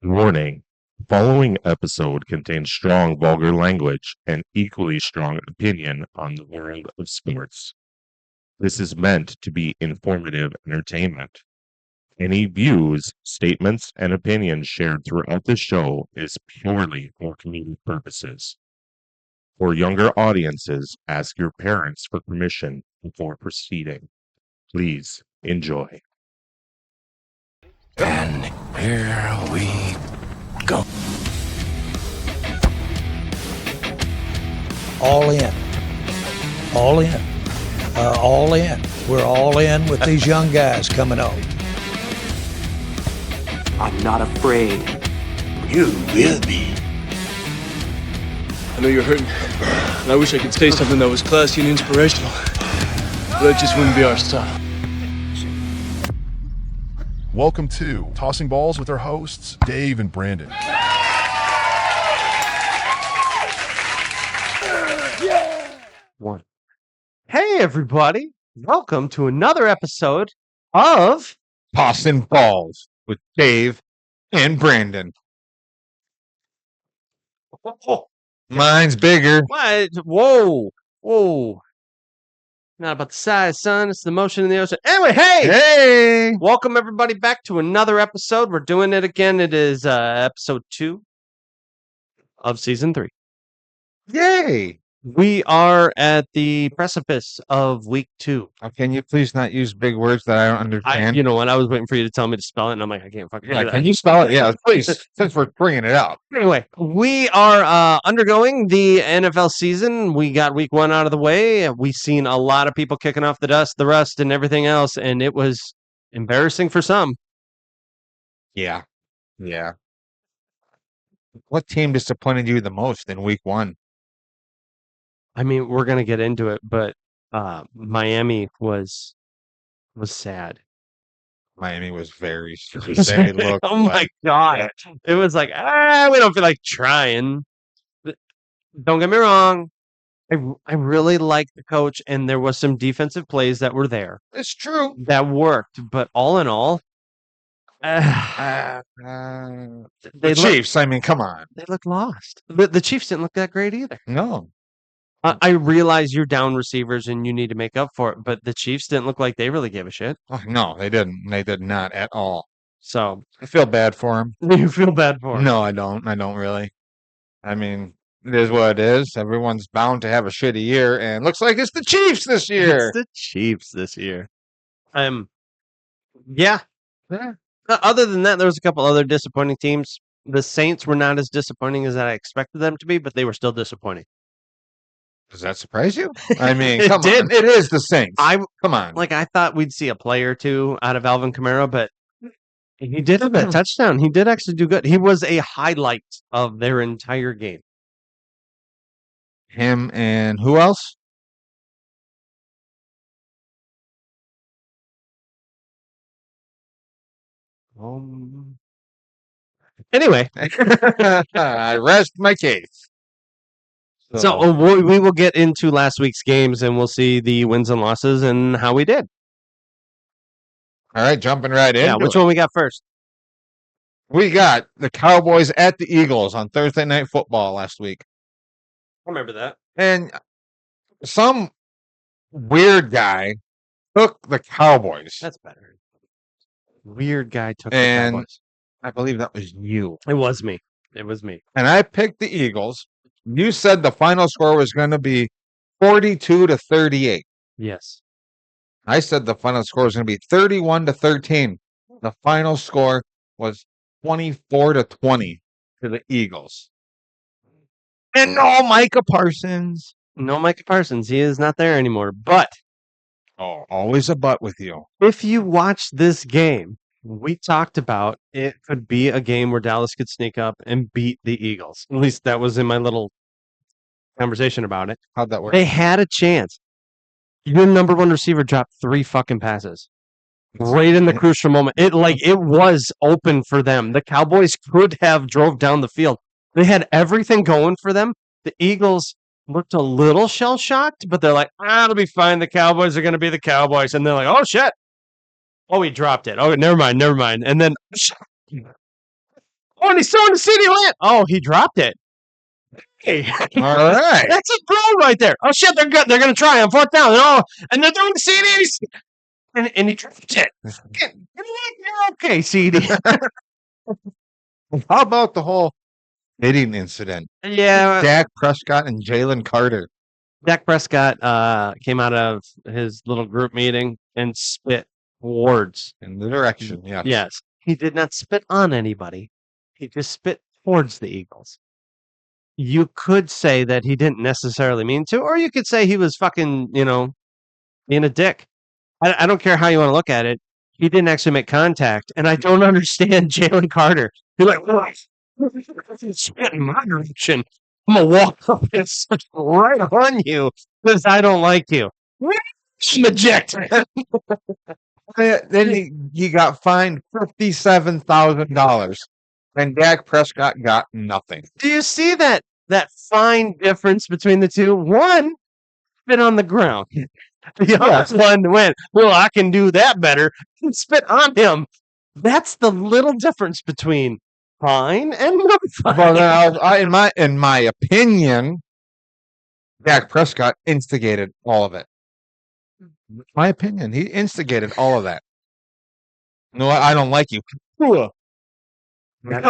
Warning: the following episode contains strong vulgar language and equally strong opinion on the world of sports. This is meant to be informative entertainment. Any views, statements, and opinions shared throughout the show is purely for comedic purposes. For younger audiences, ask your parents for permission before proceeding. Please enjoy. And here we go. All in. All in. All in. We're all in with these young guys coming up. I'm not afraid. You will be. I know you're hurting, and I wish I could say something that was classy and inspirational, but that just wouldn't be our style. Welcome to Tossing Balls with our hosts, Dave and Brandon. One. Hey, everybody. Welcome to another episode of Tossing Balls with Dave and Brandon. Mine's bigger. What? Whoa. Whoa. Not about the size, son. It's the motion in the ocean. Anyway, Hey! welcome everybody back to another episode. We're doing it again. It is episode 2 of season 3. Yay! We are at the precipice of week 2. Can you please not use big words that I don't understand? You know what? I was waiting for you to tell me to spell it, and I'm like, I can't fucking do that. Can you spell it? Yeah, please, since we're bringing it up. Anyway, we are undergoing the NFL season. We got week 1 out of the way. We've seen a lot of people kicking off the rust, and everything else, and it was embarrassing for some. Yeah. What team disappointed you the most in week 1? I mean, we're gonna get into it, but Miami was sad. Miami was very sad. Look, Oh my god! It was like, we don't feel like trying. Don't get me wrong. I really liked the coach, and there was some defensive plays that were there it's true. that worked. But all in all, The they Chiefs, I mean, come on. They look lost. The Chiefs didn't look that great either. No. I realize you're down receivers and you need to make up for it, but the Chiefs didn't look like they really gave a shit. Oh, no, they didn't. They did not at all. So I feel bad for them. you feel bad for 'em. No, I don't. I don't really. I mean, it is what it is. Everyone's bound to have a shitty year, and looks like it's the Chiefs this year. It's the Chiefs this year. Yeah. Yeah. Other than that, there was a couple other disappointing teams. The Saints were not as disappointing as I expected them to be, but they were still disappointing. Does that surprise you? I mean, It come did. on. It is the Saints. I Come on. I thought we'd see a play or two out of Alvin Kamara, but he did have a touchdown. He did actually do good. He was a highlight of their entire game. Him and who else? Anyway, I rest my case. so we will get into last week's games, and we'll see the wins and losses and how we did. All right, jumping right in. Yeah, which one we got first? We got the Cowboys at the Eagles on Thursday Night Football last week. I remember that. And some weird guy took the Cowboys. That's better. Weird guy took And- the Cowboys. I believe that was you. It was me. It was me. And I picked the Eagles. You said the final score was going to be 42-38. Yes. I said the final score was going to be 31-13. The final score was 24-20 to the Eagles. And no Micah Parsons. No Micah Parsons. He is not there anymore. But Oh, always a butt with you. if you watch this game, we talked about it could be a game where Dallas could sneak up and beat the Eagles. At least that was in my little conversation about it. How'd that work? They had a chance. Your number one receiver dropped 3 fucking passes. Right in the crucial moment. It was open for them. The Cowboys could have drove down the field. They had everything going for them. The Eagles looked a little shell-shocked, but they're like, it'll be fine. The Cowboys are going to be the Cowboys. And they're like, oh, shit. Oh, he dropped it. Oh, never mind. And then Oh, and he's throwing the CD land. Oh, he dropped it. Hey, All right. that's a throw right there. Oh shit, they're good. They're gonna try on 4th down. Oh, and they're throwing the CDs. And he dropped it. You're okay, CD. How about the whole hitting incident? Yeah, Dak Prescott and Jalen Carter. Dak Prescott came out of his little group meeting and spit towards. In the direction, yeah. Yes, he did not spit on anybody. He just spit towards the Eagles. You could say that he didn't necessarily mean to, or you could say he was fucking, being a dick. I don't care how you want to look at it. He didn't actually make contact, and I don't understand Jalen Carter. You're like, what? Spit in my direction. I'm gonna walk up and switch right on you because I don't like you. Ejected. Then he got fined $57,000, and Dak Prescott got nothing. Do you see that fine difference between the two? One spit on the ground. The other one went, well, I can do that better. And spit on him. That's the little difference between fine and not fine. Well, in my opinion, Dak Prescott instigated all of it. My opinion, he instigated all of that. No, I don't like you. Come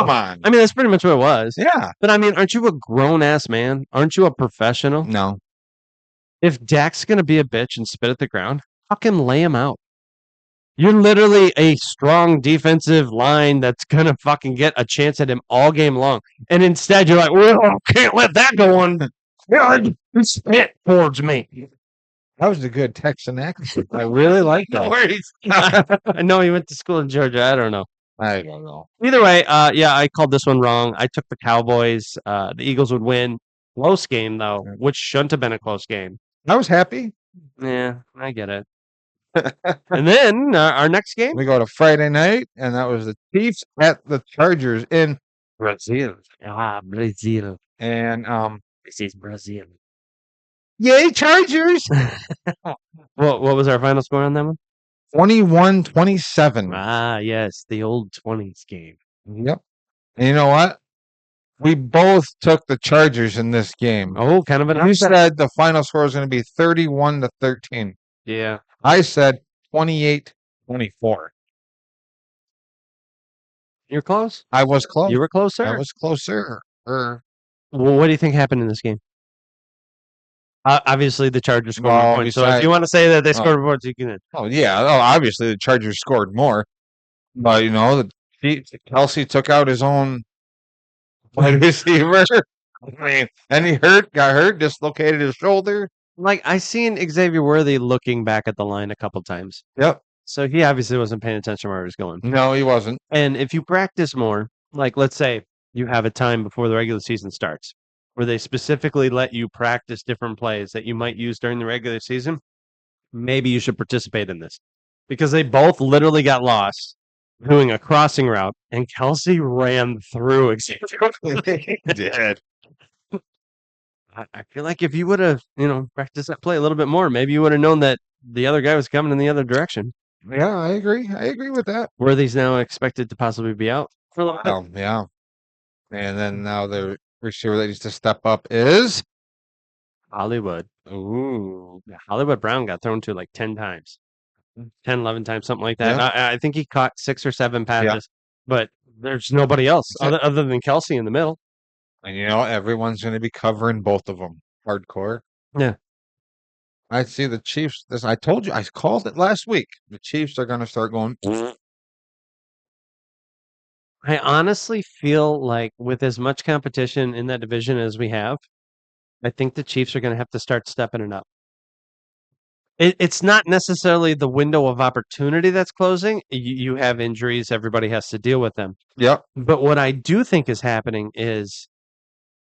on. I mean, that's pretty much what it was. Yeah. But I mean, aren't you a grown ass man? Aren't you a professional? No. If Dak's gonna be a bitch and spit at the ground, fucking lay him out. You're literally a strong defensive line that's gonna fucking get a chance at him all game long. And instead you're like, well, can't let that go on. God, spit towards me. That was a good Texan accent. I really like that. No worries. I know he went to school in Georgia. I don't know. I don't know. Either way, yeah, I called this one wrong. I took the Cowboys. The Eagles would win. Close game, though, which shouldn't have been a close game. I was happy. Yeah, I get it. And then our next game? We go to Friday night, and that was the Chiefs at the Chargers in Brazil. Ah, Brazil. and This is Brazil. yay Chargers! What was our final score on that one? 21-27. Ah, yes, the old 20s game. Yep. And you know what? We both took the Chargers in this game. Oh, kind of an You upset. said the final score is going to be 31-13. Yeah. I said 28-24. You're close? I was close. You were closer? I was closer. Well, what do you think happened in this game? Obviously, the Chargers scored Well, more points. So if besides- you want to say that they scored more points, you can. Oh, yeah. Oh, obviously, the Chargers scored more. But, Kelsey took out his own wide receiver. I mean, and he got hurt, dislocated his shoulder. Like, I seen Xavier Worthy looking back at the line a couple times. Yep. So he obviously wasn't paying attention where he was going. No, he wasn't. And if you practice more, like let's say you have a time before the regular season starts where they specifically let you practice different plays that you might use during the regular season, maybe you should participate in this. Because they both literally got lost doing a crossing route, and Kelsey ran through Xavier. He did. I feel like if you would have, practiced that play a little bit more, maybe you would have known that the other guy was coming in the other direction. Yeah, I agree. I agree with that. Worthy's now expected to possibly be out for a little bit. Yeah. And then now the receiver that needs to step up is Hollywood. ooh. Yeah, Hollywood Brown got thrown to like 10 times. 10, 11 times, something like that. Yeah. I think he caught 6 or 7 passes, but there's nobody else other than Kelsey in the middle. And everyone's going to be covering both of them hardcore. Yeah. I see the Chiefs. I told you, I called it last week. The Chiefs are going to start going. I honestly feel like with as much competition in that division as we have, I think the Chiefs are going to have to start stepping it up. It's not necessarily the window of opportunity that's closing. You have injuries. Everybody has to deal with them. Yep. But what I do think is happening is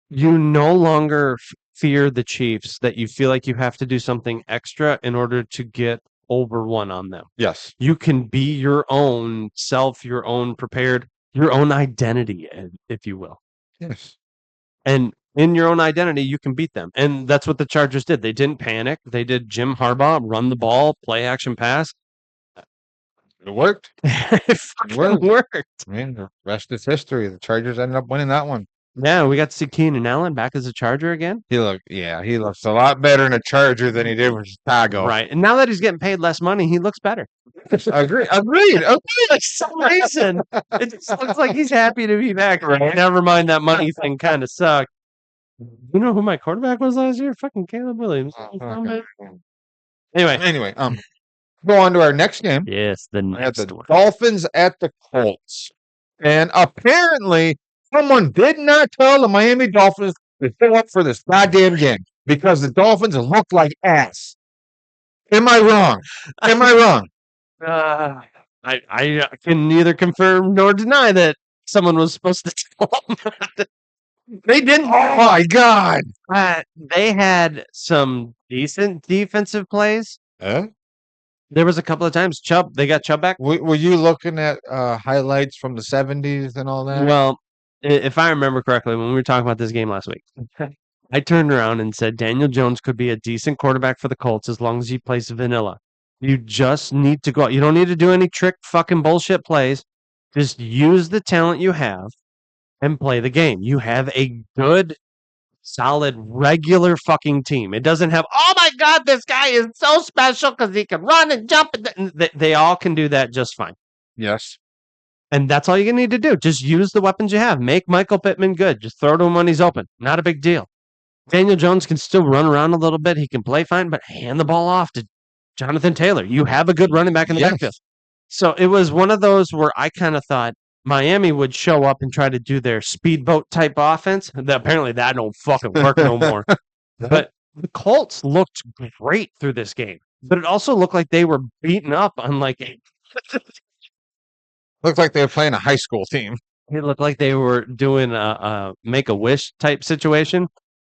you no longer fear the Chiefs, that you feel like you have to do something extra in order to get over one on them. Yes. You can be your own self, your own prepared, your own identity, if you will. Yes. And in your own identity, you can beat them. And that's what the Chargers did. They didn't panic. They did Jim Harbaugh, run the ball, play action pass. It worked. It fucking Worked. worked. I mean, the rest is history. The Chargers ended up winning that one. Yeah, we got to see Keenan Allen back as a Charger again. He looks a lot better in a Charger than he did with Chicago. Right. And now that he's getting paid less money, he looks better. Agreed. For some reason, it just looks like he's happy to be back. Right. Never mind that money thing kind of sucked. You know who my quarterback was last year? Fucking Caleb Williams. Okay. Anyway. Go on to our next game. Yes, the We have next the one. Dolphins at the Colts. And apparently, someone did not tell the Miami Dolphins to show up for this goddamn game because the Dolphins look like ass. Am I wrong? I can neither confirm nor deny that someone was supposed to tell them. They didn't. Oh my God. They had some decent defensive plays. Huh? There was a couple of times they got Chubb back. Were you looking at highlights from the 70s and all that? Well, if I remember correctly, when we were talking about this game last week, I turned around and said Daniel Jones could be a decent quarterback for the Colts as long as he plays vanilla. You just need to go out. You don't need to do any trick fucking bullshit plays. Just use the talent you have and play the game. You have a good, solid, regular fucking team. It doesn't have, oh my God, this guy is so special because he can run and jump. They all can do that just fine. Yes. And that's all you need to do. Just use the weapons you have. Make Michael Pittman good. Just throw to him when he's open. Not a big deal. Daniel Jones can still run around a little bit. He can play fine, but hand the ball off to Jonathan Taylor. You have a good running back in the backfield. So it was one of those where I kind of thought Miami would show up and try to do their speedboat type offense. Apparently that don't fucking work no more. But the Colts looked great through this game. But it also looked like they were beaten up on Looked like they were playing a high school team. It looked like they were doing a Make-A-Wish type situation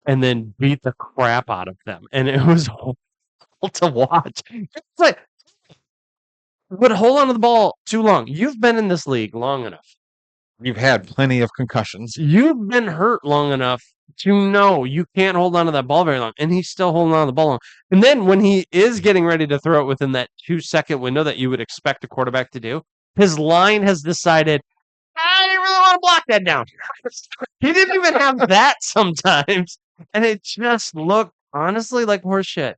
and then beat the crap out of them. And it was horrible to watch. It's like, but hold on to the ball too long. You've been in this league long enough. You've had plenty of concussions. You've been hurt long enough to know you can't hold on to that ball very long. And he's still holding on to the ball long. And then when he is getting ready to throw it within that 2-second window that you would expect a quarterback to do, his line has decided, I didn't really want to block that down. He didn't even have that sometimes. And it just looked, honestly, like horseshit.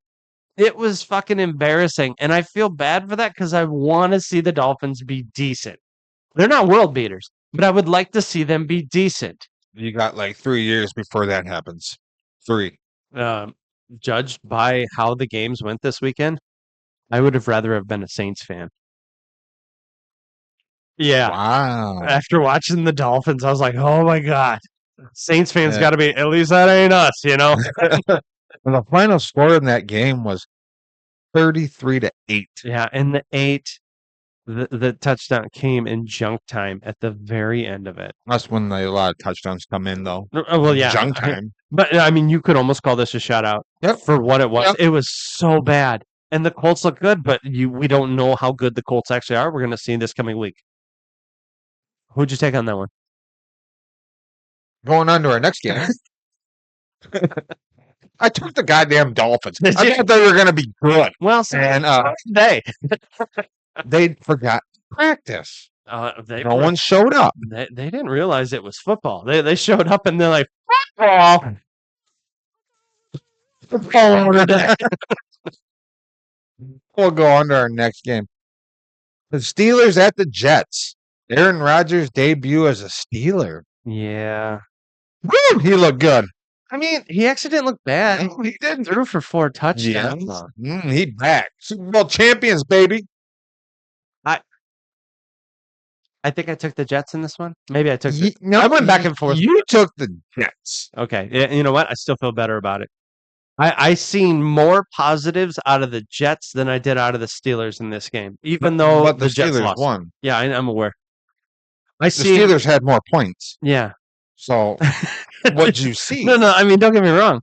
It was fucking embarrassing. And I feel bad for that because I want to see the Dolphins be decent. They're not world beaters, but I would like to see them be decent. You got like 3 years before that happens. 3. Judged by how the games went this weekend, I would have rather have been a Saints fan. Yeah. Wow. After watching the Dolphins, I was like, oh my God. Saints fans got to be, at least that ain't us, you know? The final score in that game was 33-8. Yeah, and the 8, the touchdown came in junk time at the very end of it. That's when a lot of touchdowns come in, though. Well, yeah. Junk time. But, I mean, you could almost call this a shutout for what it was. Yep. It was so bad. And the Colts look good, but we don't know how good the Colts actually are. We're going to see this coming week. Who'd you take on that one? Going on to our next game. I took the goddamn Dolphins. Did I you? thought they were going to be good. Well, And they forgot to practice. No one showed up. They didn't realize it was football. They showed up and they're like, football. Football today. We'll go on to our next game. The Steelers at the Jets. Aaron Rodgers' debut as a Steeler. Yeah. Woo! He looked good. I mean, he actually didn't look bad. He did. Threw for 4 touchdowns. He back. Super Bowl champions, baby. I think I took the Jets in this one. Maybe I took No, I went back and forth. You took the Jets. Okay. You know what? I still feel better about it. I seen more positives out of the Jets than I did out of the Steelers in this game, even though But the Jets Steelers lost. won. Yeah, I'm aware. The Steelers had more points. Yeah. So what'd you see? No, I mean, don't get me wrong.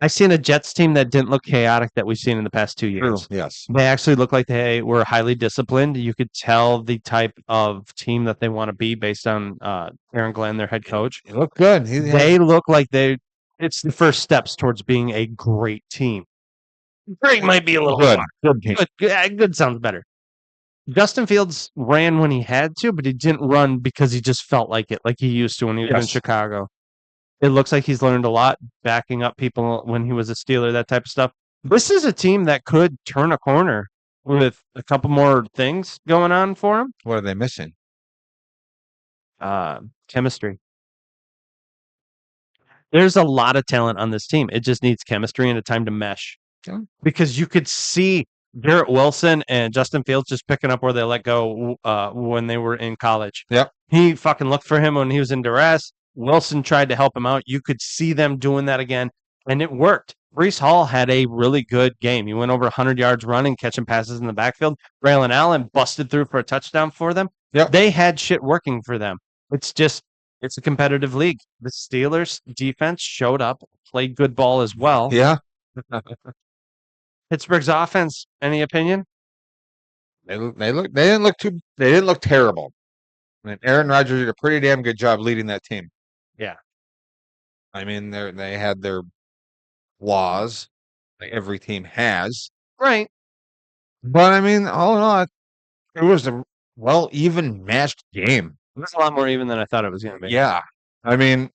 I seen a Jets team that didn't look chaotic that we've seen in the past 2 years. Yes. They actually looked like they were highly disciplined. You could tell the type of team that they want to be based on Aaron Glenn, their head coach. He looked good. They look like it's the first steps towards being a great team. Great might be a little good. hard. Good team. Good sounds better. Justin Fields ran when he had to, but he didn't run because he just felt like it, like he used to when he was in Yes. Chicago. It looks like he's learned a lot, backing up people when he was a Steeler, that type of stuff. This is a team that could turn a corner with a couple more things going on for him. What are they missing? Chemistry. There's a lot of talent on this team. It just needs chemistry and a time to mesh. Yeah. Because you could see Garrett Wilson and Justin Fields just picking up where they let go when they were in college. Yep. He fucking looked for him when he was in duress. Wilson tried to help him out. You could see them doing that again, and it worked. Brees Hall had a really good game. He went over 100 yards running, catching passes in the backfield. Braylon Allen busted through for a touchdown for them. Yep. They had shit working for them. It's a competitive league. The Steelers defense showed up, played good ball as well. Yeah. Pittsburgh's offense, any opinion? They didn't look terrible. I mean, Aaron Rodgers did a pretty damn good job leading that team. Yeah. I mean, they had their flaws, like every team has. Right. But I mean, all in all, it was a even matched game. It was a lot more even than I thought it was going to be. Yeah. I mean,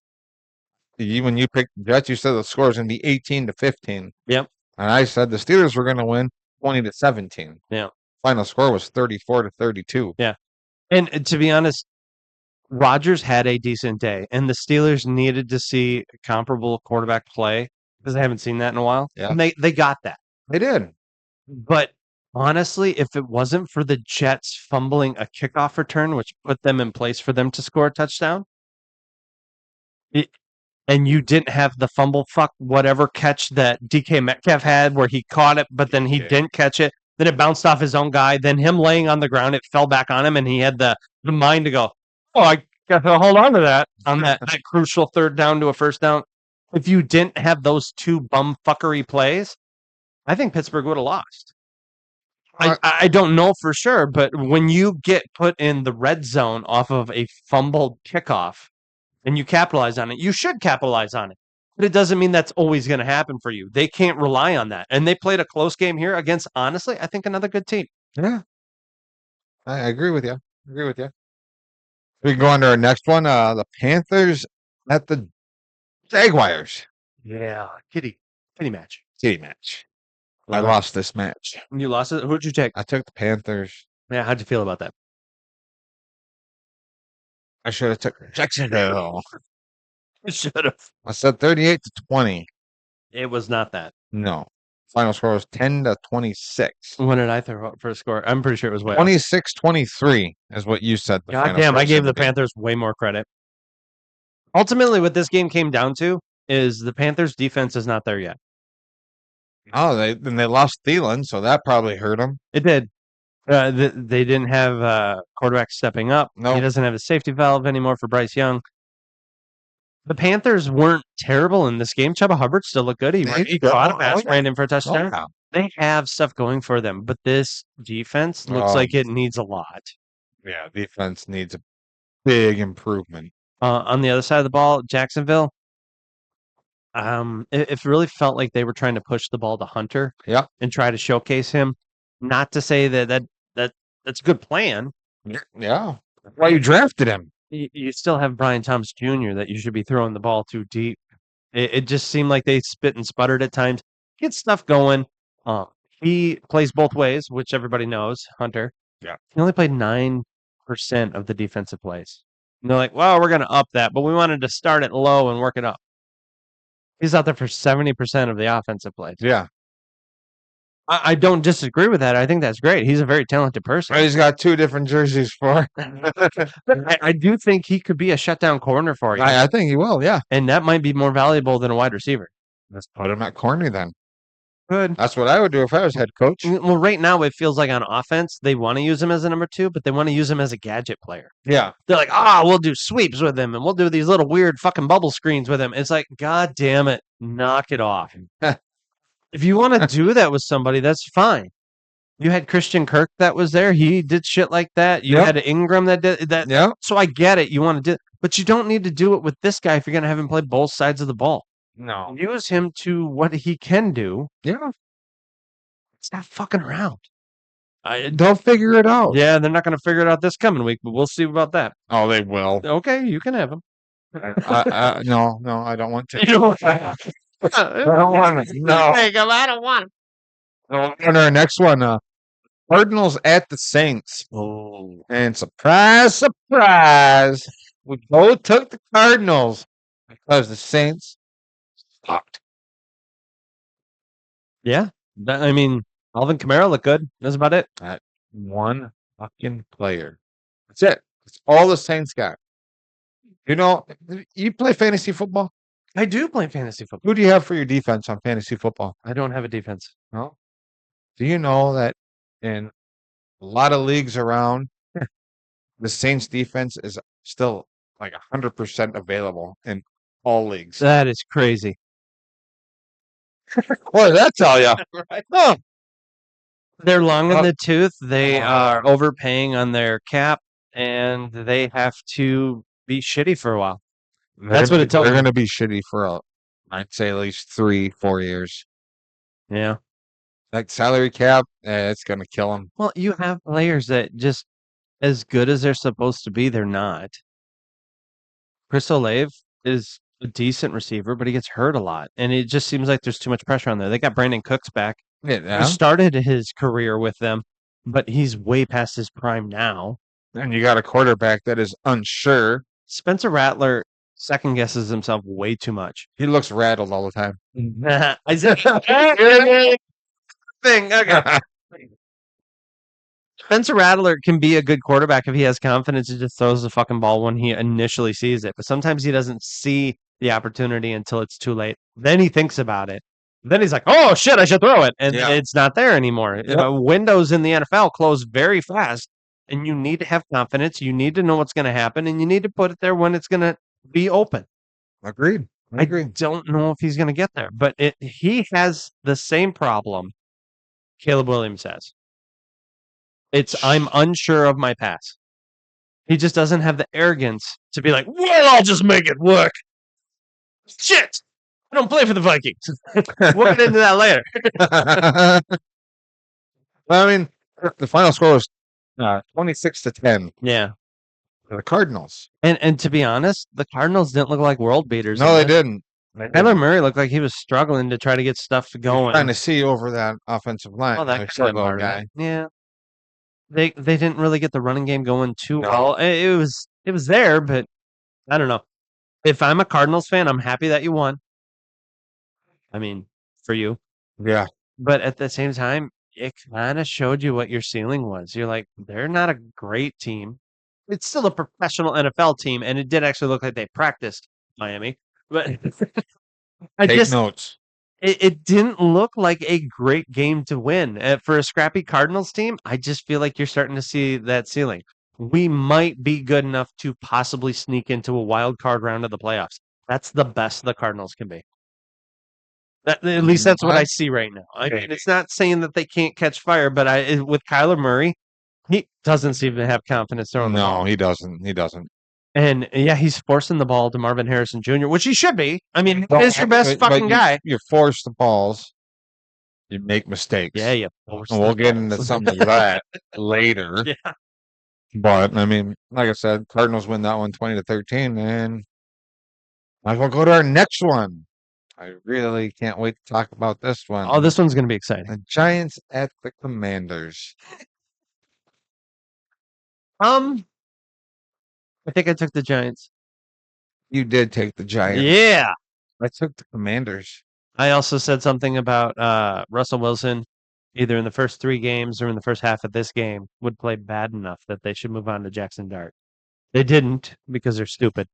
when you picked the Jets, you said the score was going to be 18-15. Yep. And I said the Steelers were going to win 20-17. Yeah. Final score was 34-32. Yeah. And to be honest, Rodgers had a decent day, and the Steelers needed to see comparable quarterback play because they haven't seen that in a while. Yeah. And they got that. They did. But honestly, if it wasn't for the Jets fumbling a kickoff return, which put them in place for them to score a touchdown, and you didn't have the fumble whatever catch that DK Metcalf had where he caught it, but then he didn't catch it. Then it bounced off his own guy. Then him laying on the ground, it fell back on him, and he had the mind to go, oh, I got to hold on to that on that crucial third down to a first down. If you didn't have those two bumfuckery plays, I think Pittsburgh would have lost. I don't know for sure, but when you get put in the red zone off of a fumbled kickoff and you capitalize on it, you should capitalize on it. But it doesn't mean that's always going to happen for you. They can't rely on that. And they played a close game here against, honestly, I think another good team. Yeah. I agree with you. We can go on to our next one. The Panthers at the Jaguars. Yeah, kitty match. Kitty match. I lost this match. You lost it? Who'd you take? I took the Panthers. Yeah, how'd you feel about that? I should have took Jacksonville. You should have. I said 38-20. It was not that. No. Final score was 10-26. When did I throw out for a score? I'm pretty sure it was way 26-23 is what you said. God damn, I gave the Panthers way more credit. Ultimately, what this game came down to is the Panthers' defense is not there yet. Oh, they lost Thielen, so that probably hurt them. It did. They didn't have quarterback stepping up. No. He doesn't have a safety valve anymore for Bryce Young. The Panthers weren't terrible in this game. Chuba Hubbard still looked good. He caught a pass, ran in for a touchdown. Yeah. They have stuff going for them, but this defense looks like it needs a lot. Yeah, defense needs a big improvement. On the other side of the ball, Jacksonville, it really felt like they were trying to push the ball to Hunter and try to showcase him. Not to say that's a good plan. Yeah. That's why you drafted him. You still have Brian Thomas Jr. that you should be throwing the ball too deep. It just seemed like they spit and sputtered at times. Get stuff going. He plays both ways, which everybody knows, Hunter. Yeah. He only played 9% of the defensive plays. And they're like, well, we're going to up that, but we wanted to start it low and work it up. He's out there for 70% of the offensive plays. Yeah. I don't disagree with that. I think that's great. He's a very talented person. He's got two different jerseys for. I do think he could be a shutdown corner for you. I think he will, yeah. And that might be more valuable than a wide receiver. Let's put him at corner then. Good. That's what I would do if I was head coach. Well, right now it feels like on offense, they want to use him as a number 2, but they want to use him as a gadget player. Yeah. They're like, we'll do sweeps with him and we'll do these little weird fucking bubble screens with him. It's like, God damn it. Knock it off. If you want to do that with somebody, that's fine. You had Christian Kirk that was there. He did shit like that. You had Ingram that did that. Yeah. So I get it. You want to do, but you don't need to do it with this guy if you're going to have him play both sides of the ball. No. Use him to what he can do. Yeah. Stop fucking around. They'll figure it out. Yeah, they're not going to figure it out this coming week, but we'll see about that. Oh, they will. Okay, you can have them. No, I don't want to. You know what? I don't want to. No. Hey, come, I don't want them. And our next one, Cardinals at the Saints. Oh, And surprise, surprise, we both took the Cardinals because the Saints sucked. yeah. I mean, Alvin Kamara looked good. That's about it. One fucking player. That's it. That's all the Saints got. You know, you play fantasy football? I do play fantasy football. Who do you have for your defense on fantasy football? I don't have a defense. No. Do you know that in a lot of leagues around, the Saints defense is still like 100% available in all leagues? That is crazy. What did that tell you? Huh. They're long in Uh, the tooth. They are overpaying on their cap, and they have to be shitty for a while. That's what it tells They're me. going to be shitty for, I'd say, at least 3-4 years. Yeah. Like salary cap, it's going to kill them. Well, you have players that just as good as they're supposed to be, they're not. Chris Olave is a decent receiver, but he gets hurt a lot, and it just seems like there's too much pressure on there. They got Brandon Cooks back, who Yeah. started his career with them, but he's way past his prime now. And you got a quarterback that is unsure. Spencer Rattler second guesses himself way too much. He looks rattled all the time. I said thing. Okay. Spencer Rattler can be a good quarterback if he has confidence and just throws the fucking ball when he initially sees it. But sometimes he doesn't see the opportunity until it's too late. Then he thinks about it. Then he's like, oh, shit, I should throw it. And Yeah. it's not there anymore. Yep. Windows in the NFL close very fast. And you need to have confidence. You need to know what's going to happen. And you need to put it there when it's going to be open. Agreed. I don't know if he's going to get there. But he has the same problem Caleb Williams has. I'm unsure of my pass. He just doesn't have the arrogance to be like, well, I'll just make it work. Shit. I don't play for the Vikings. We'll get into that later. Well, I mean, the final score was 26-10 Yeah. for the Cardinals. And to be honest, the Cardinals didn't look like world beaters. No, they didn't. Kyler Murray looked like he was struggling to try to get stuff going. Trying to see over that offensive line. Oh, that Their could short have been little part of guy. it. Yeah. They didn't really get the running game going too No. well. It was there, but I don't know. If I'm a Cardinals fan, I'm happy that you won. I mean, for you. Yeah. But at the same time, it kind of showed you what your ceiling was. You're like, they're not a great team. It's still a professional NFL team, and it did actually look like they practiced Miami. But Take notes. it didn't look like a great game to win. For a scrappy Cardinals team, I just feel like you're starting to see that ceiling. We might be good enough to possibly sneak into a wild card round of the playoffs. That's the best the Cardinals can be. At least that's what I see right now. I mean, it's not saying that they can't catch fire, but with Kyler Murray, he doesn't seem to have confidence throwing the ball. No, he doesn't. He doesn't. And yeah, he's forcing the ball to Marvin Harrison Jr., which he should be. I mean, he's your best fucking guy. You force the balls, you make mistakes. Yeah, you force And we'll the get balls. into some of that later. Yeah. But I mean, like I said, Cardinals win that one 20-13, and might as well go to our next one. I really can't wait to talk about this one. Oh, this one's going to be exciting. The Giants at the Commanders. I think I took the Giants. You did take the Giants. Yeah. I took the Commanders. I also said something about Russell Wilson, either in the first 3 games or in the first half of this game, would play bad enough that they should move on to Jackson Dart. They didn't because they're stupid.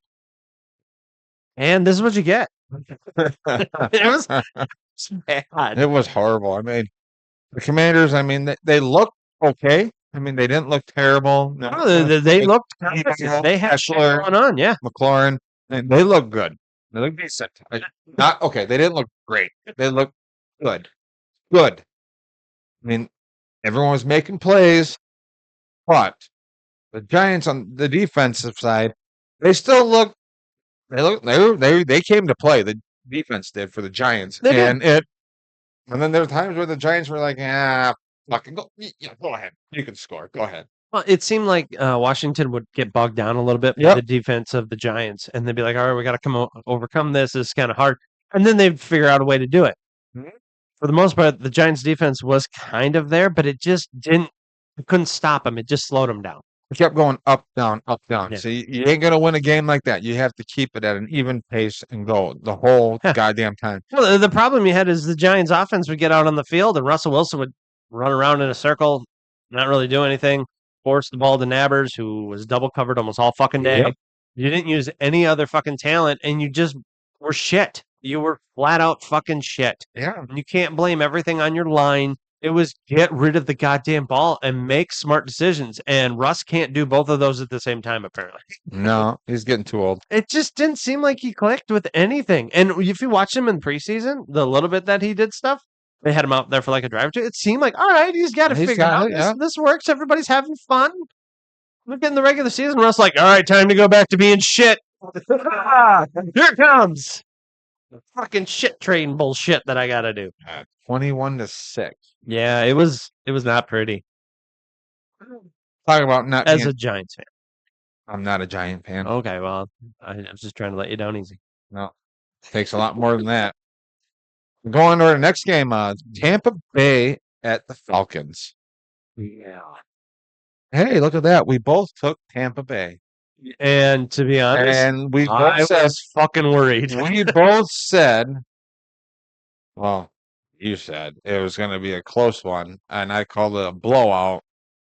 And this is what you get. It was bad. It was horrible. I mean, the Commanders, I mean, they looked okay. I mean, they didn't look terrible. No, they looked confident. They had shit Eckler, going on, yeah. McLaurin, and they look good. They look decent. Not okay. They didn't look great. They look good. Good. I mean, everyone was making plays, but the Giants on the defensive side, they still look. They came to play. The defense did for the Giants, They did. and then there were times where the Giants were like, fucking go. Yeah, go ahead. You can score. Go ahead. Well, it seemed like Washington would get bogged down a little bit with Yep. the defense of the Giants, and they'd be like, "All right, we got to overcome this. It's kind of hard," and then they'd figure out a way to do it. Mhm. For the most part, the Giants' defense was kind of there, but it just didn't. It couldn't stop them. It just slowed them down. It kept going up, down, up, down. Yeah. So you ain't gonna win a game like that. You have to keep it at an even pace and go the whole Yeah. goddamn time. Well, the problem you had is the Giants' offense would get out on the field, and Russell Wilson would run around in a circle, not really do anything, force the ball to Nabbers, who was double covered almost all fucking day. Yep. You didn't use any other fucking talent, and you just were shit. You were flat out fucking shit. Yeah. And you can't blame everything on your line. It was get rid of the goddamn ball and make smart decisions. And Russ can't do both of those at the same time, apparently. No, he's getting too old. It just didn't seem like he clicked with anything. And if you watch him in preseason, the little bit that he did stuff, they had him out there for like a drive or two. It seemed like, all right, he's got to He's figure it got out. it, yeah. This works. Everybody's having fun. Look in the regular season. Russ like, all right, time to go back to being shit. Here it comes. The fucking shit train bullshit that I got to do. 21-6. Yeah, it was not pretty Talking about not as being. a Giants fan. I'm not a Giant fan. Okay, well, I was just trying to let you down easy. No, takes a lot more than that. Going to our next game, Tampa Bay at the Falcons. Yeah. Hey, look at that. We both took Tampa Bay. And to be honest, And we I both said, was fucking worried. we both said, well, you said it was going to be a close one, and I called it a blowout.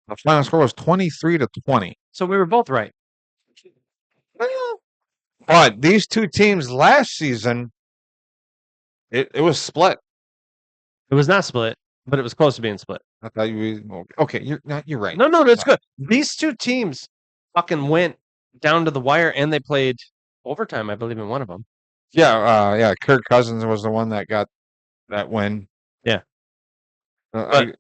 The final score was 23-20. So we were both right. But these two teams last season, it was split. It was not split, but it was close to being split. I thought you were okay. You're right. No, that's good. These two teams fucking went down to the wire, and they played overtime, I believe, in one of them. Yeah. Kirk Cousins was the one that got that win. Yeah. But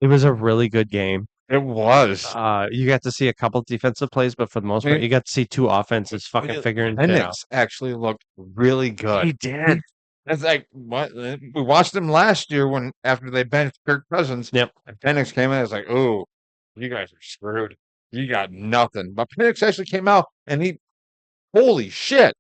It was a really good game. it was. You got to see a couple defensive plays, but for the most part, you got to see two offenses fucking figuring it out. Penix actually looked really good. He did. It's like what we watched him last year when after they benched Kirk Cousins. Yep. And Penix came in. It's like, oh, you guys are screwed. You got nothing. But Penix actually came out and holy shit,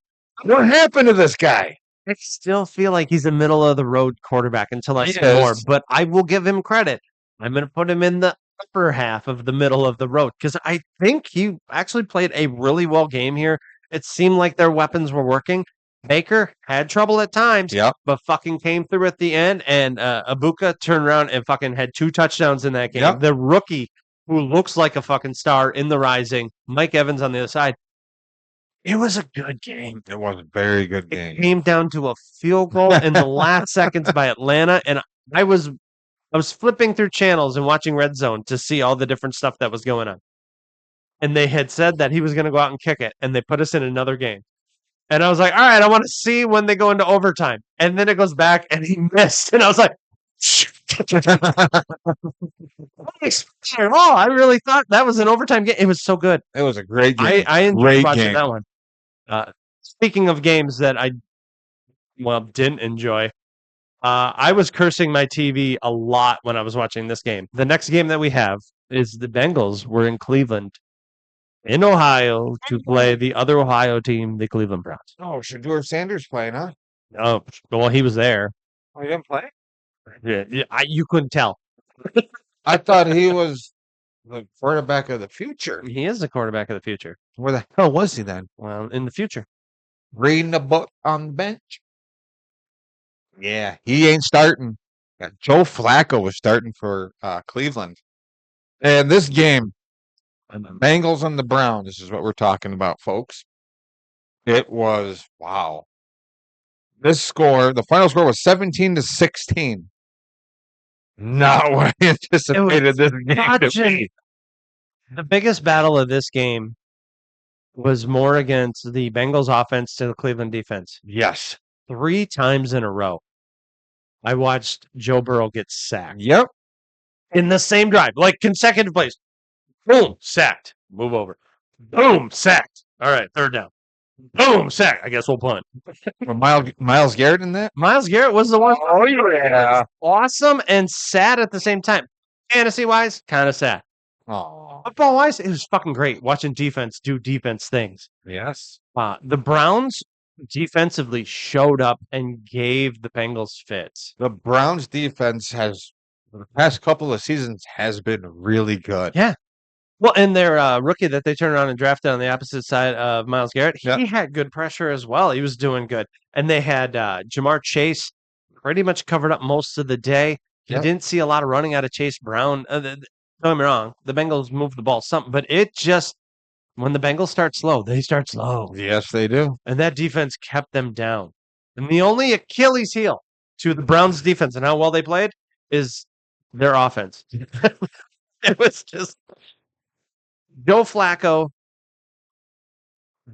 what happened to this guy? I still feel like he's a middle of the road quarterback until I He see more, is. but I will give him credit. I'm going to put him in the upper half of the middle of the road because I think he actually played a really well game here. It seemed like their weapons were working. Baker had trouble at times, Yep. but fucking came through at the end, and Ibuka turned around and fucking had 2 touchdowns in that game. Yep. The rookie who looks like a fucking star in the Rising, Mike Evans on the other side. It was a good game. It was a very good It game. came down to a field goal in the last seconds by Atlanta, and I was flipping through channels and watching Red Zone to see all the different stuff that was going on. And they had said that he was going to go out and kick it, and they put us in another game. And I was like, all right, I want to see when they go into overtime. And then it goes back, and he missed. And I was like, oh, I really thought that was an overtime game. It was so good. It was a great game. I enjoyed Great watching game. that one. Speaking of games that I didn't enjoy, I was cursing my TV a lot when I was watching this game. The next game that we have is the Bengals. We're in Cleveland, in Ohio, to play the other Ohio team, the Cleveland Browns. Oh, Shador Sanders playing, huh? Oh, well, he was there. Oh, he didn't play? Yeah, you couldn't tell. I thought he was the quarterback of the future. He is the quarterback of the future. Where the hell was he then? Well, in the future. Reading a book on the bench? Yeah, he ain't starting. Joe Flacco was starting for Cleveland. And this game, the Bengals and the Browns, this is what we're talking about, folks. It was, wow. This score, the final score was 17-16. Not what I anticipated this game to be. The biggest battle of this game was more against the Bengals offense to the Cleveland defense. Yes. 3 times in a row, I watched Joe Burrow get sacked. Yep. In the same drive, like consecutive plays. Boom, sacked. Move over. Boom, sacked. All right, third down. Boom, sack. I guess we'll punt. Or Miles Garrett in that? Miles Garrett was the one. Oh, yeah. Awesome and sad at the same time. Fantasy wise, kind of sad. Oh, Football wise, it was fucking great watching defense do defense things. yes. The Browns defensively showed up and gave the Bengals fits. The Browns defense has, the past couple of seasons, has been really good. Yeah. Well, and their rookie that they turned around and drafted on the opposite side of Miles Garrett, Yeah. he had good pressure as well. He was doing good. And they had Jamar Chase pretty much covered up most of the day. You Yeah. didn't see a lot of running out of Chase Brown. Don't get me wrong, the Bengals moved the ball something, but it just, when the Bengals start slow, they start slow. Yes, they do. And that defense kept them down. And the only Achilles heel to the Browns defense and how well they played is their offense. It was just Joe Flacco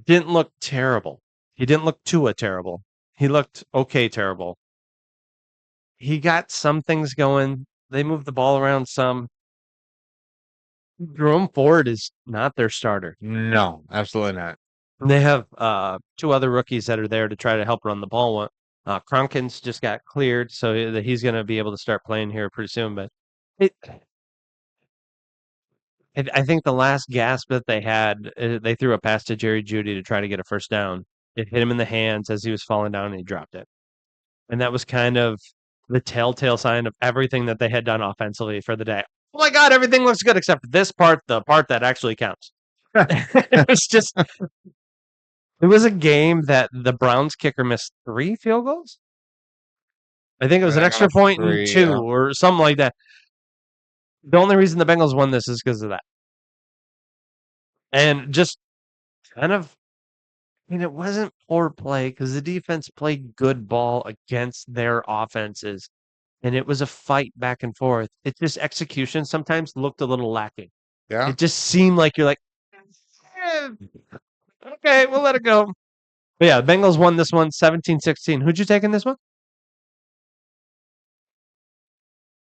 didn't look terrible. He didn't look Tua terrible. He looked okay terrible. He got some things going. They moved the ball around some. Jerome Ford is not their starter. No, absolutely not. They have two other rookies that are there to try to help run the ball. Cronkins just got cleared, so he's going to be able to start playing here pretty soon. But I think the last gasp that they had, they threw a pass to Jerry Jeudy to try to get a first down. It hit him in the hands as he was falling down, and he dropped it. And that was kind of the telltale sign of everything that they had done offensively for the day. Oh my God, everything looks good except this part, the part that actually counts. It was just, it was a game that the Browns kicker missed 3 field goals. I think it was an extra point and 2 or something like that. The only reason the Bengals won this is because of that. And just kind of, I mean, it wasn't poor play because the defense played good ball against their offenses. And it was a fight back and forth. It just execution sometimes looked a little lacking. Yeah. It just seemed like you're like, okay, we'll let it go. But yeah, the Bengals won this one 17-16. Who'd you take in this one?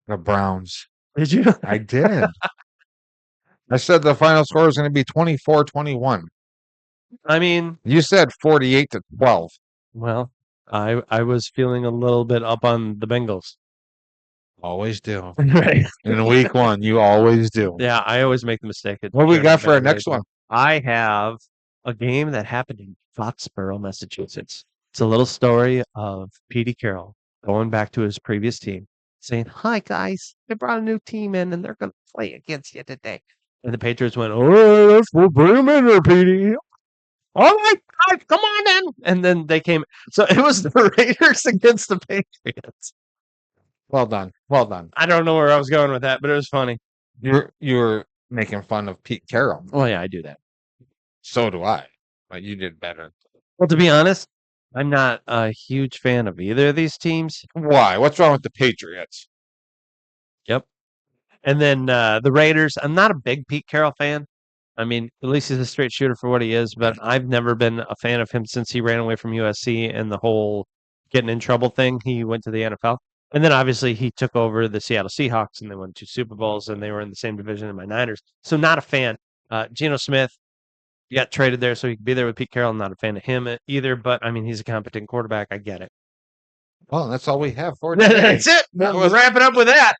The Browns. Did you? I did. I said the final score was going to be 24-21. I mean, You said 48-12. well, I was feeling a little bit up on the Bengals. Always do. Right. In week 1, you always do. Yeah, I always make the mistake. What do we turning got for our Bengals next late. one? I have a game that happened in Foxborough, Massachusetts. It's a little story of Petey Carroll going back to his previous team, saying, "Hi guys, I brought a new team in, and they're going to play against you today." And the Patriots went, "Oh, we'll bring him in there, Petey. All right, guys, come on in." And then they came. So it was the Raiders against the Patriots. Well done. Well done. I don't know where I was going with that, but it was funny. You're making fun of Pete Carroll. Well, yeah, I do that. So do I. But you did better. Well, to be honest, I'm not a huge fan of either of these teams. Why? What's wrong with the Patriots? Yep. And then the Raiders, I'm not a big Pete Carroll fan. I mean, at least he's a straight shooter for what he is, but I've never been a fan of him since he ran away from USC and the whole getting in trouble thing. He went to the NFL. And then obviously he took over the Seattle Seahawks and they won 2 Super Bowls and they were in the same division as my Niners. So not a fan. Geno Smith got traded there so he could be there with Pete Carroll. I'm not a fan of him either, but I mean, he's a competent quarterback. I get it. Well, that's all we have for today. That's it. We'll wrap it up with that.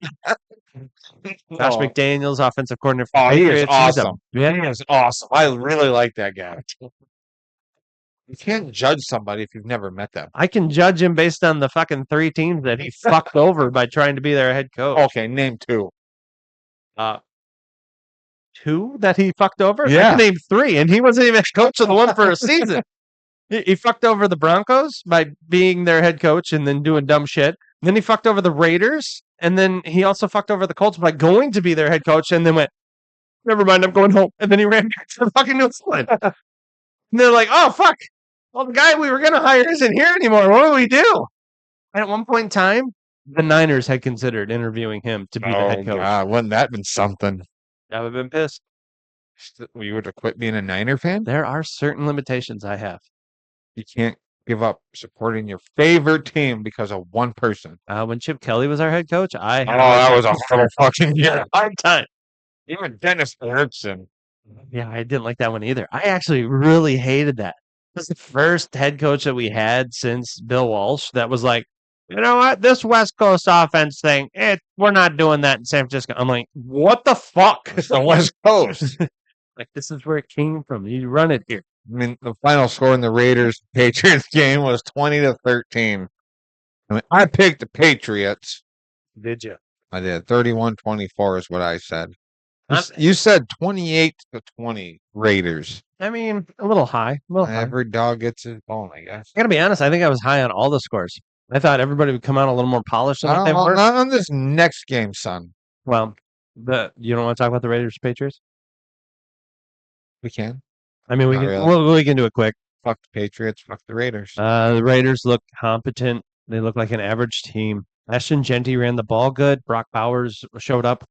Josh Oh. McDaniels, offensive coordinator for Oh, the he is Patriots. He's a- awesome. yeah. He is awesome. I really like that guy. You can't judge somebody if you've never met them. I can judge him based on the fucking 3 teams that he fucked over by trying to be their head coach. Okay, name 2. 2 that he fucked over? I Yeah. can name 3, and he wasn't even coach of the one for a season. He fucked over the Broncos by being their head coach and then doing dumb shit. Then he fucked over the Raiders, and then he also fucked over the Colts by going to be their head coach and then went, "Never mind, I'm going home." And then he ran back to the fucking New England. And they're like, "Oh, fuck. Well, the guy we were going to hire isn't here anymore. What do we do?" And at one point in time, the Niners had considered interviewing him to be the head coach. God, wouldn't that been something? I would have been pissed. You would have quit being a Niner fan? There are certain limitations I have. You can't give up supporting your favorite team because of one person. When Chip Kelly was our head coach, I had that was a horrible fucking year. hard time. Even Dennis Erickson. Yeah, I didn't like that one either. I actually really hated that. was the first head coach that we had since Bill Walsh that was like, you know what, this West Coast offense thing, we're not doing that in San Francisco. I'm like, what the fuck? It's the West Coast. Like, this is where it came from. You run it here. I mean, the final score in the Raiders Patriots game was 20-13. I mean, I picked the Patriots. Did you? I did. 31-24 is what I said. I'm- You said 28-20 Raiders. I mean, a little high. A little high. Every dog gets his bone, I guess. I gotta be honest. I think I was high on all the scores. I thought everybody would come out a little more polished than what they were. Not on this next game, son. Well, you don't want to talk about the Raiders Patriots? We can. I mean, we Not can. really. We can do it quick. Fuck the Patriots. Fuck the Raiders. The Raiders look competent. They look like an average team. Ashton Genty ran the ball good. Brock Bowers showed up.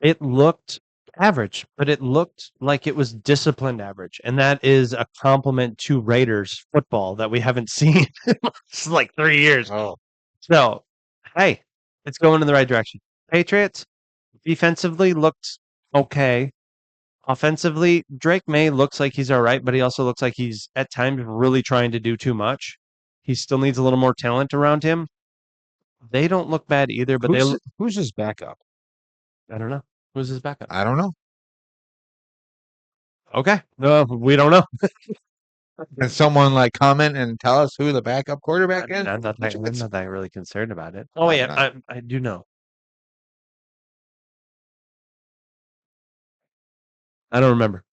It looked average, but it looked like it was disciplined average. And that is a compliment to Raiders football that we haven't seen in like 3 years. Oh, So, hey, it's going in the right direction. Patriots defensively looked okay. Offensively, Drake May looks like he's all right, but he also looks like he's at times really trying to do too much. He still needs a little more talent around him. They don't look bad either, but who's his backup? I don't know. Who's his backup? I don't know. Okay. No, we don't know. Can someone like comment and tell us who the backup quarterback is? I'm not that really concerned about it. Oh, wait, I do know. I don't remember.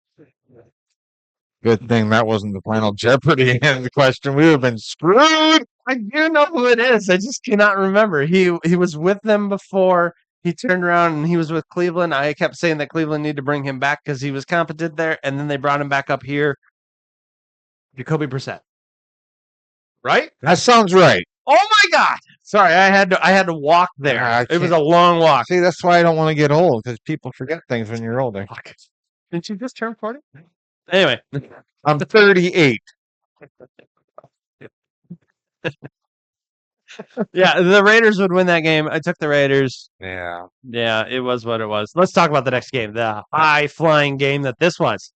Good thing that wasn't the final Jeopardy question. We would have been screwed. I do know who it is. I just cannot remember. He was with them before. He turned around and he was with Cleveland. I kept saying that Cleveland needed to bring him back because he was competent there, and then they brought him back up here. Jacoby Brissett. Right? That sounds right. Oh my God! Sorry, I had to walk there. I It was can't- a long walk. See, that's why I don't want to get old because people forget things when you're older. Didn't you just turn 40? Anyway, I'm 38. yeah, the Raiders would win that game. I took the Raiders. Yeah. Yeah, it was what it was. Let's talk about the next game, the high-flying game that this was.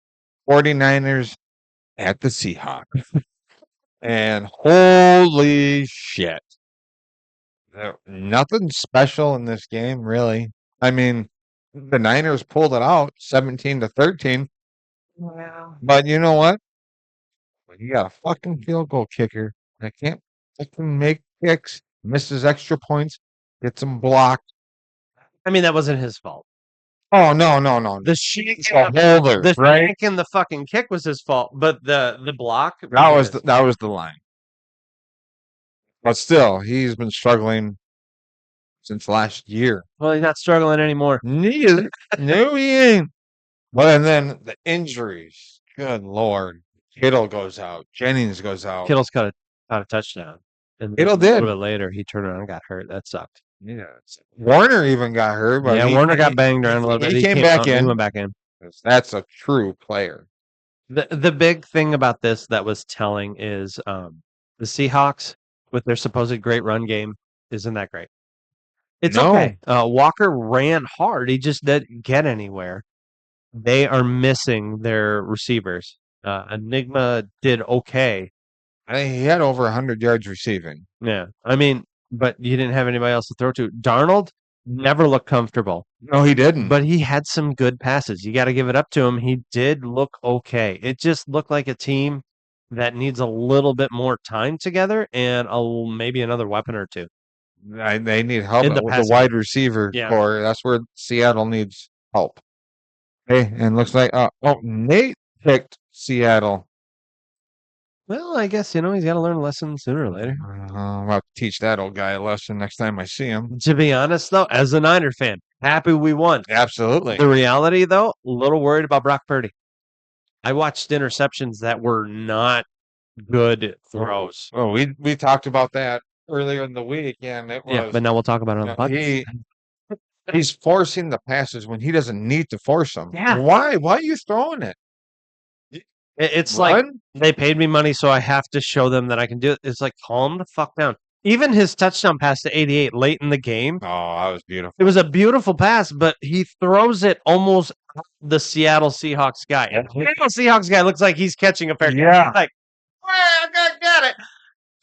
49ers at the Seahawks. And holy shit. Nothing special in this game, really. I mean, the Niners pulled it out 17-13. But you know what? When you got a fucking field goal kicker that can't fucking make kicks, misses extra points, gets them blocked. I mean, that wasn't his fault. Oh, no. The shank, It's a holder, the right? shank and the fucking kick was his fault, but the block. That was the line. But still, he's been struggling since last year. Well, he's not struggling anymore. Neither. No, he ain't. But and then the injuries. Good Lord. Kittle goes out. Jennings goes out. Kittle's got a touchdown. And Kittle a did. little bit later, he turned around and got hurt. That sucked. Yeah. Warner even got hurt. But Yeah, Warner got banged around a little bit. He came back He in. went back in. That's a true player. The big thing about this that was telling is the Seahawks with their supposed great run game isn't that great. It's No. okay. Walker ran hard. He just didn't get anywhere. They are missing their receivers. Enigma did okay. I think he had over 100 yards receiving. Yeah. I mean, but you didn't have anybody else to throw to. Darnold never looked comfortable, No, he didn't. but he had some good passes. You got to give it up to him. He did look okay. It just looked like a team that needs a little bit more time together and maybe another weapon or two. They need help In the with the passing wide receiver Yeah. core. That's where Seattle needs help. Hey, and looks like Nate picked Seattle. Well, I guess, he's got to learn a lesson sooner or later. I'll have to teach that old guy a lesson next time I see him. To be honest, though, as a Niner fan, happy we won. Absolutely. The reality, though, a little worried about Brock Purdy. I watched interceptions that were not good throws. Oh, we talked about that earlier in the week, and it was Yeah, but now we'll talk about it on the podcast. he's forcing the passes when he doesn't need to force them. Yeah. Why? Why are you throwing it? It's like Run? they paid me money, so I have to show them that I can do it. It's like, calm the fuck down. Even his touchdown pass to 88 late in the game, Oh, that was beautiful. it was a beautiful pass, but he throws it almost the Seattle Seahawks guy. And the Seattle Seahawks guy looks like he's catching a fair catch. Yeah. He's like,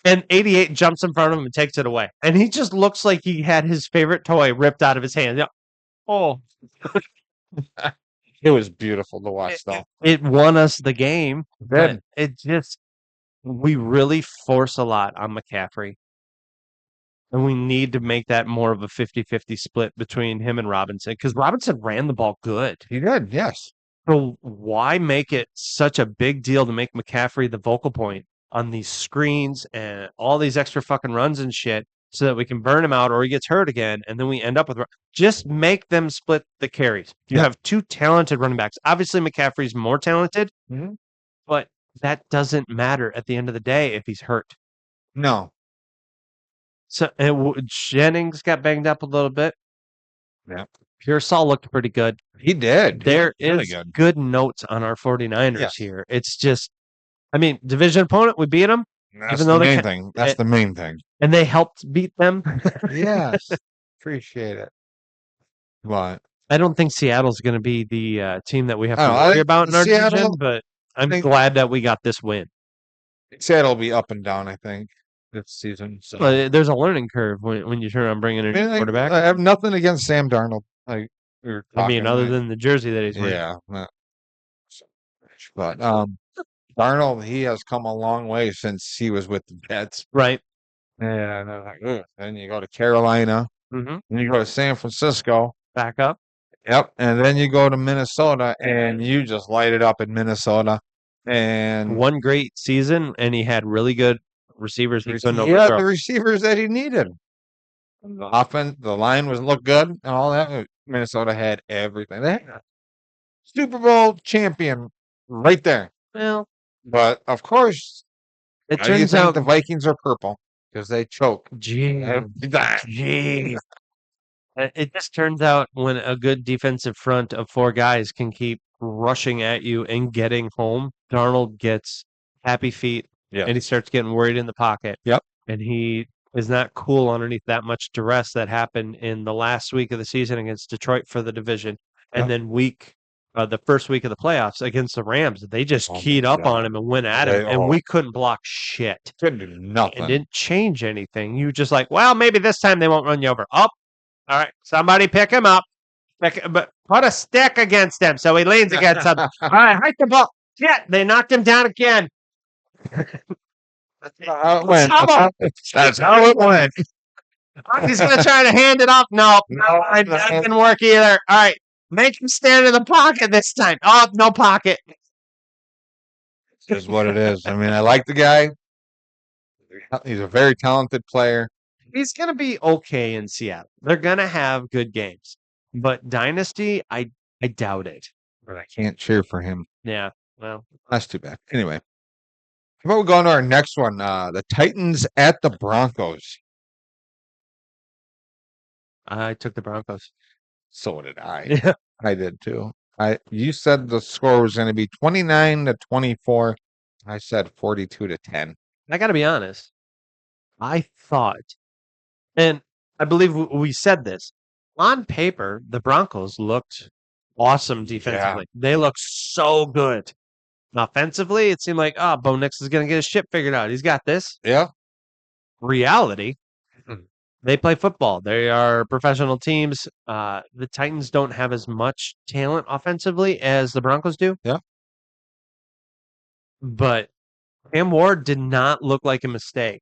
And 88 jumps in front of him and takes it away. And he just looks like he had his favorite toy ripped out of his hand. Yeah. Oh, It was beautiful to watch, though. it won us the game. But Did. it just, we really force a lot on McCaffrey. And we need to make that more of a 50-50 split between him and Robinson because Robinson ran the ball good. He did, yes. So why make it such a big deal to make McCaffrey the vocal point on these screens and all these extra fucking runs and shit so that we can burn him out or he gets hurt again and then we end up with just make them split the carries. You Yeah. have two talented running backs. Obviously McCaffrey's more talented, Mhm. but that doesn't matter at the end of the day if he's hurt. No. So Jennings got banged up a little bit. Yeah. Pearsall looked pretty good. He did. He There looked really is good. good notes on our 49ers Yes. here. It's just, I mean, division opponent, we beat them, That's even the though they main ca- thing. That's the main thing. and they helped beat them. Yes. Appreciate it. But I don't think Seattle's going to be the team that we have I to don't know, I worry think about in our division, Seattle- but I'm think- glad that we got this win. Seattle will be up and down, I think, this season. So But there's a learning curve when you turn on bringing in I a mean, I quarterback. have nothing against Sam Darnold. Like we were I mean, talking, other like, than the jersey that he's wearing. yeah, but Darnold, he has come a long way since he was with the Jets. Right. And I'm like, ugh. Then you go to Carolina, Mm-hmm. then you go to San Francisco. Back up. Yep, and then you go to Minnesota, and you just light it up in Minnesota. And One great season, and he had really good receivers. He couldn't he had overthrow. the receivers that he needed. The offense, the line was looked good, and all that. Minnesota had everything. They had a Super Bowl champion right there. Well, But of course, it why do you turns think out. the Vikings are purple because they choke Gee, every time. gee. It just turns out when a good defensive front of four guys can keep rushing at you and getting home, Darnold gets happy feet Yeah. and he starts getting worried in the pocket. Yep. And he is not cool underneath that much duress that happened in the last week of the season against Detroit for the division. And Yep. then the first week of the playoffs against the Rams, they just Oh my keyed up God. on him and went at him, and Oh. we couldn't block shit. Couldn't do It nothing. didn't change anything. You just like, well, maybe this time they won't run you over. Up. All right, somebody pick him up. But put a stick against him so he leans against something. All right, hike the ball. Yeah, they knocked him down again. That's how it went. Trouble. That's how it went. He's going to try to hand it off. No, that didn't work either. All right, make him stand in the pocket this time. Oh, no pocket. Is what it is. I mean, I like the guy. He's a very talented player. He's going to be okay in Seattle. They're going to have good games. But Dynasty, I doubt it. But I can't cheer for him. Yeah, well, That's too bad. Anyway, how about we go on to our next one? The Titans at the Broncos. I took the Broncos. So did I. Yeah. I did too. You said the score was going to be 29-24. I said 42-10. I got to be honest. I thought, and I believe we said this, on paper, the Broncos looked awesome defensively. They looked so good. Offensively, it seemed like, oh, Bo Nix is going to get his shit figured out. He's got this. Yeah. Reality, Mhm. they play football. They are professional teams. The Titans don't have as much talent offensively as the Broncos do. Yeah. But Cam Ward did not look like a mistake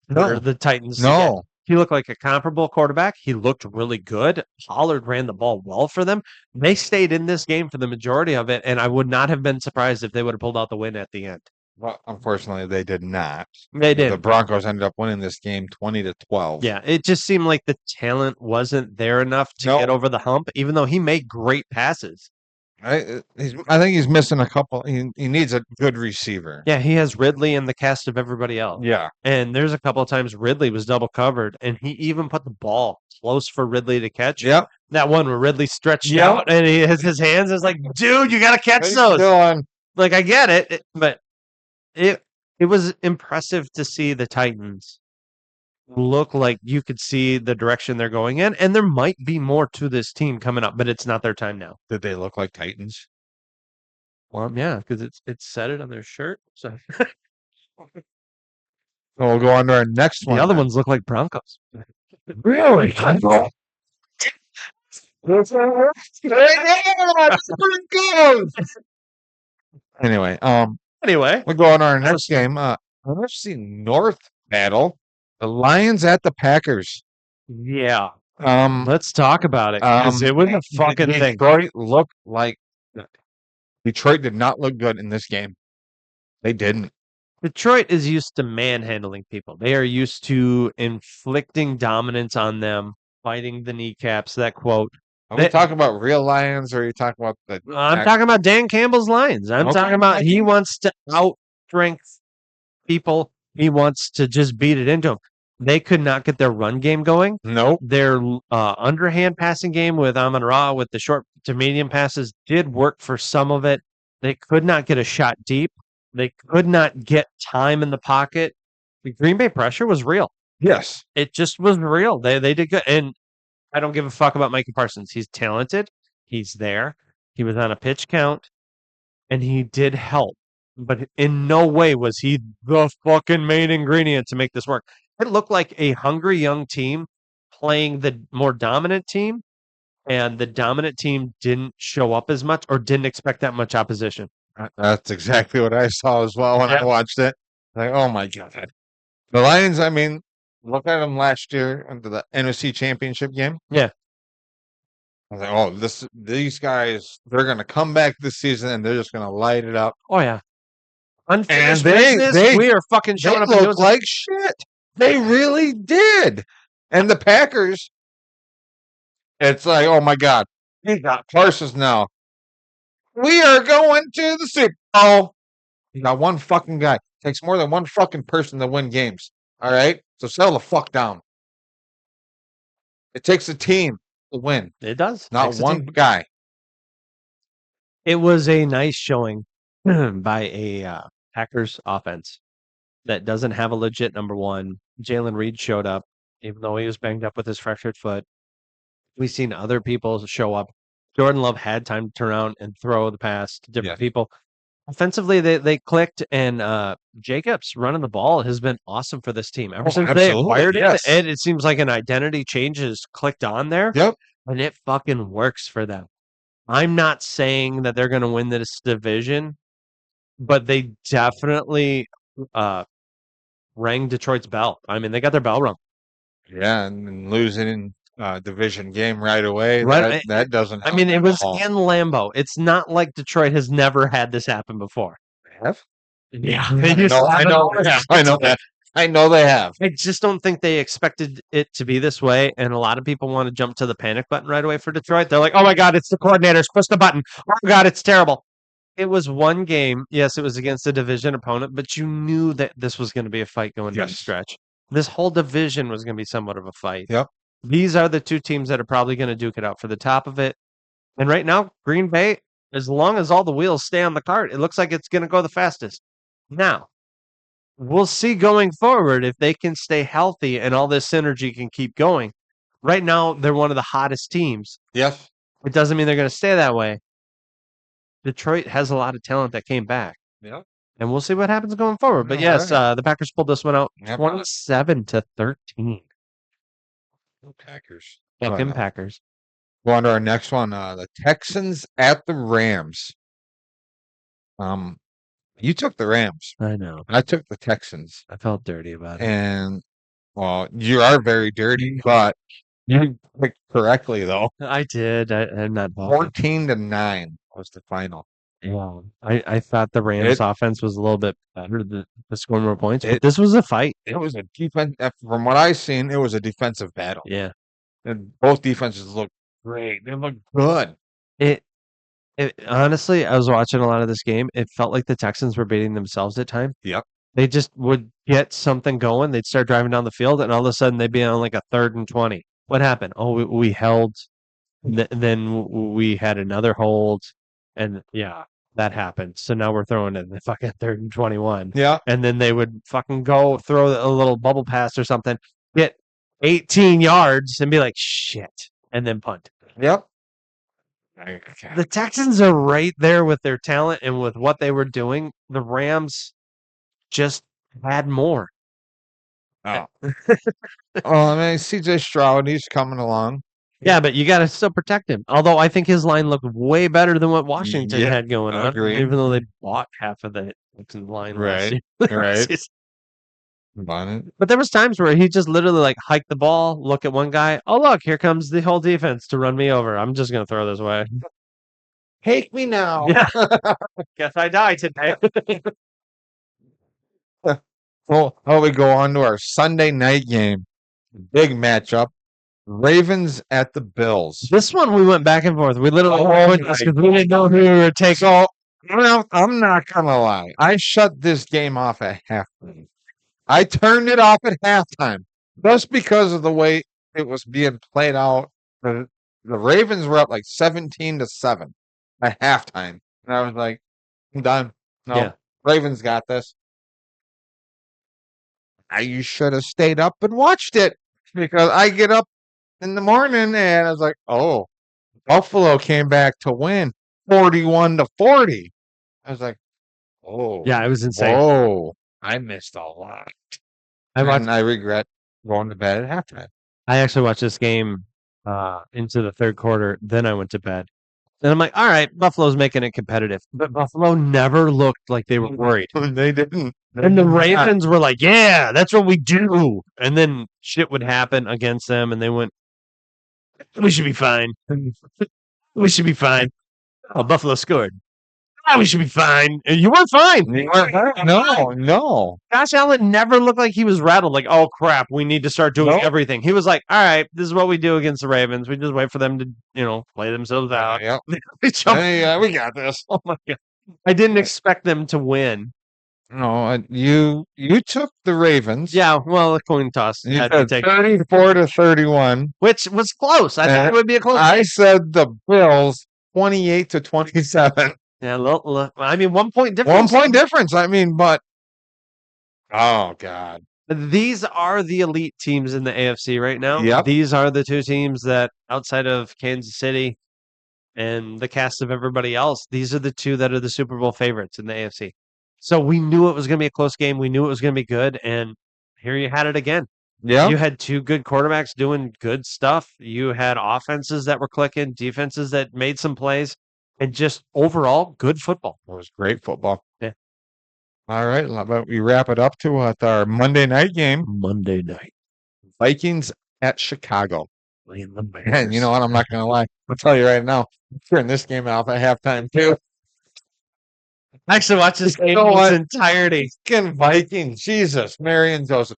for No. the Titans. to get. No. He looked like a comparable quarterback. He looked really good. Pollard ran the ball well for them. They stayed in this game for the majority of it, and I would not have been surprised if they would have pulled out the win at the end. Well, unfortunately, they did not. They The did. Broncos ended up winning this game 20-12. Yeah, it just seemed like the talent wasn't there enough to get No. over the hump, even though he made great passes. I think he's missing a couple. He needs a good receiver. Yeah, he has Ridley and the cast of everybody else. Yeah. And there's a couple of times Ridley was double covered, and he even put the ball close for Ridley to catch. Yep. That one where Ridley stretched Yep. out and he has his hands. Is like, dude, you got to catch Hey, those. Dylan. Like, I get it, but it was impressive to see the Titans look like you could see the direction they're going in, and there might be more to this team coming up, but it's not their time now. Did they look like Titans? Well, yeah, because it's said it on their shirt. So So we'll go on to our next The one. other then. ones look like Broncos. Really? Anyway, Anyway, we'll go on to our next game. NFC North battle. The Lions at the Packers. yeah. Um, Let's talk about it because it was a fucking thing. Detroit looked like Detroit did not look good in this game. They didn't. Detroit is used to manhandling people. They are used to inflicting dominance on them, biting the kneecaps. That quote. Are we They- talking about real Lions, or are you talking about the? I'm talking about Dan Campbell's Lions. I'm Okay. talking about he wants to outstrength people. He wants to just beat it into them. They could not get their run game going. Nope. Their underhand passing game with Amon Ra with the short to medium passes did work for some of it. They could not get a shot deep. They could not get time in the pocket. The Green Bay pressure was real. Yes. It just was real. They did good. And I don't give a fuck about Micah Parsons. He's talented. He's there. He was on a pitch count, and he did help. But in no way was he the fucking main ingredient to make this work. It looked like a hungry young team playing the more dominant team, and the dominant team didn't show up as much or didn't expect that much opposition. That's exactly what I saw as well when I Yeah. watched it. Like, oh my god, the Lions. I mean, look at them last year into the NFC Championship game. Yeah. I was like, oh, these guys, they're gonna come back this season and they're just gonna light it up. Oh yeah. Unfinished they- business. they- We are fucking They showing up and doing look like shit. They really did. And the Packers, it's like, oh my god, we got Parsons now. We are going to the Super Bowl. You got one fucking guy. Takes more than one fucking person to win games. All right? So settle the fuck down. It takes a team to win, It does. not Takes a one team. guy. It was a nice showing by a Packers offense that doesn't have a legit number one. Jalen Reed showed up, even though he was banged up with his fractured foot. We've seen other people show up. Jordan Love had time to turn around and throw the pass to different Yeah. people. Offensively, they clicked, and Jacobs running the ball has been awesome for this team. Ever Oh, since they absolutely, acquired yes. it seems like an identity change has clicked on there. Yep. And it fucking works for them. I'm not saying that they're going to win this division, but they definitely rang Detroit's bell. I mean, they got their bell rung. Yeah, and losing in division game right away. Right, That doesn't I help mean, it at was all. in Lambeau. It's not like Detroit has never had this happen before. Have? Yeah, I know they have. I know that. I know they have. I just don't think they expected it to be this way, and a lot of people want to jump to the panic button right away for Detroit. They're like, "Oh my god, it's the coordinators! Push the button! Oh my god, it's terrible!" It was one game. Yes, it was against a division opponent, but you knew that this was going to be a fight going down the Yes. stretch. This whole division was going to be somewhat of a fight. Yep. These are the two teams that are probably going to duke it out for the top of it. And right now, Green Bay, as long as all the wheels stay on the cart, it looks like it's going to go the fastest. Now, we'll see going forward if they can stay healthy and all this synergy can keep going. Right now, they're one of the hottest teams. Yes. It doesn't mean they're going to stay that way. Detroit has a lot of talent that came back. Yep. And we'll see what happens going forward. But All yes, right. the Packers pulled this one out Yep. 27-13. Packers. Fucking Packers. Go on to our next one. The Texans at the Rams. You took the Rams. I know. I took the Texans. I felt dirty about it. And well, you are very dirty, but you picked correctly though. I did. I'm not talking. 14-9 was the final. Yeah. I thought the Rams offense was a little bit better to score more points, but It- this was a fight. It was a defense. From what I've seen, it was a defensive battle. Yeah. And both defenses looked great. They looked good. It honestly, I was watching a lot of this game. It felt like the Texans were beating themselves at times. Yep. They just would get something going. They'd start driving down the field, and all of a sudden they'd be on like a 3rd and 20. What happened? Oh, we held. Then we had another hold, and yeah, that happened. So now we're throwing in the fucking 3rd and 21. Yeah. And then they would fucking go throw a little bubble pass or something, get 18 yards, and be like, shit, and then punt. Yep. The Texans are right there with their talent and with what they were doing. The Rams just had more. Oh. I mean, CJ Stroud, he's coming along. Yeah, but you got to still protect him. Although I think his line looked way better than what Washington Yeah, had going on, agreed. even though they bought half of the line last Right, year. right. Bonnet. But there was times where he just literally like hiked the ball, look at one guy. Oh, look, here comes the whole defense to run me over. I'm just going to throw this away. Take me now. Yeah. Guess I die today. Well, we go on to our Sunday night game. Big matchup. Ravens at the Bills. This one we went back and forth. We literally Oh went my because we didn't know who we were taking. So, I'm not gonna lie. I shut this game off at halftime. I turned it off at halftime just because of the way it was being played out. The Ravens were up like 17-7 at halftime, and I was like, "I'm done. No, Yeah. Ravens got this." You should have stayed up and watched it because I get up in the morning and I was like, "Oh, Buffalo came back to win 41-40." I was like, "Oh, Yeah, it was insane. whoa, I missed a lot." I watched. And I regret going to bed at halftime. I actually watched this game into the third quarter. Then I went to bed. And I'm like, all right, Buffalo's making it competitive. But Buffalo never looked like they were worried. They didn't. And the Ravens were like, yeah, that's what we do. And then shit would happen against them. And they went, we should be fine. We should be fine. Oh, Buffalo scored. Ah, we should be fine. And you weren't fine. No. Josh Allen never looked like he was rattled. Like, oh crap, we need to start doing Nope. everything. He was like, all right, this is what we do against the Ravens. We just wait for them to, play themselves out. Yep. They jumped- Hey, we got this. Oh my god, I didn't expect them to win. No, you took the Ravens. Yeah, well, a coin toss You had to said take, 34-31. which was close. I thought it would be a close. I said the Bills 28-27. Yeah, I mean, 1 point difference. 1 point difference. I mean, but oh god. These are the elite teams in the AFC right now. Yep. These are the two teams that, outside of Kansas City and the cast of everybody else, these are the two that are the Super Bowl favorites in the AFC. So we knew it was going to be a close game. We knew it was going to be good. And here you had it again. Yeah. You had two good quarterbacks doing good stuff. You had offenses that were clicking, defenses that made some plays, and just overall good football. It was great football. Yeah. All right. How about we wrap it up to our Monday night game? Monday night. Vikings at Chicago. Playing the Bears. And you know what? I'm not going to lie. I'll tell you right now. I'm turning this game off at halftime, too. I actually watched this game know in what? its entirety. Fucking Vikings. Jesus, Mary and Joseph.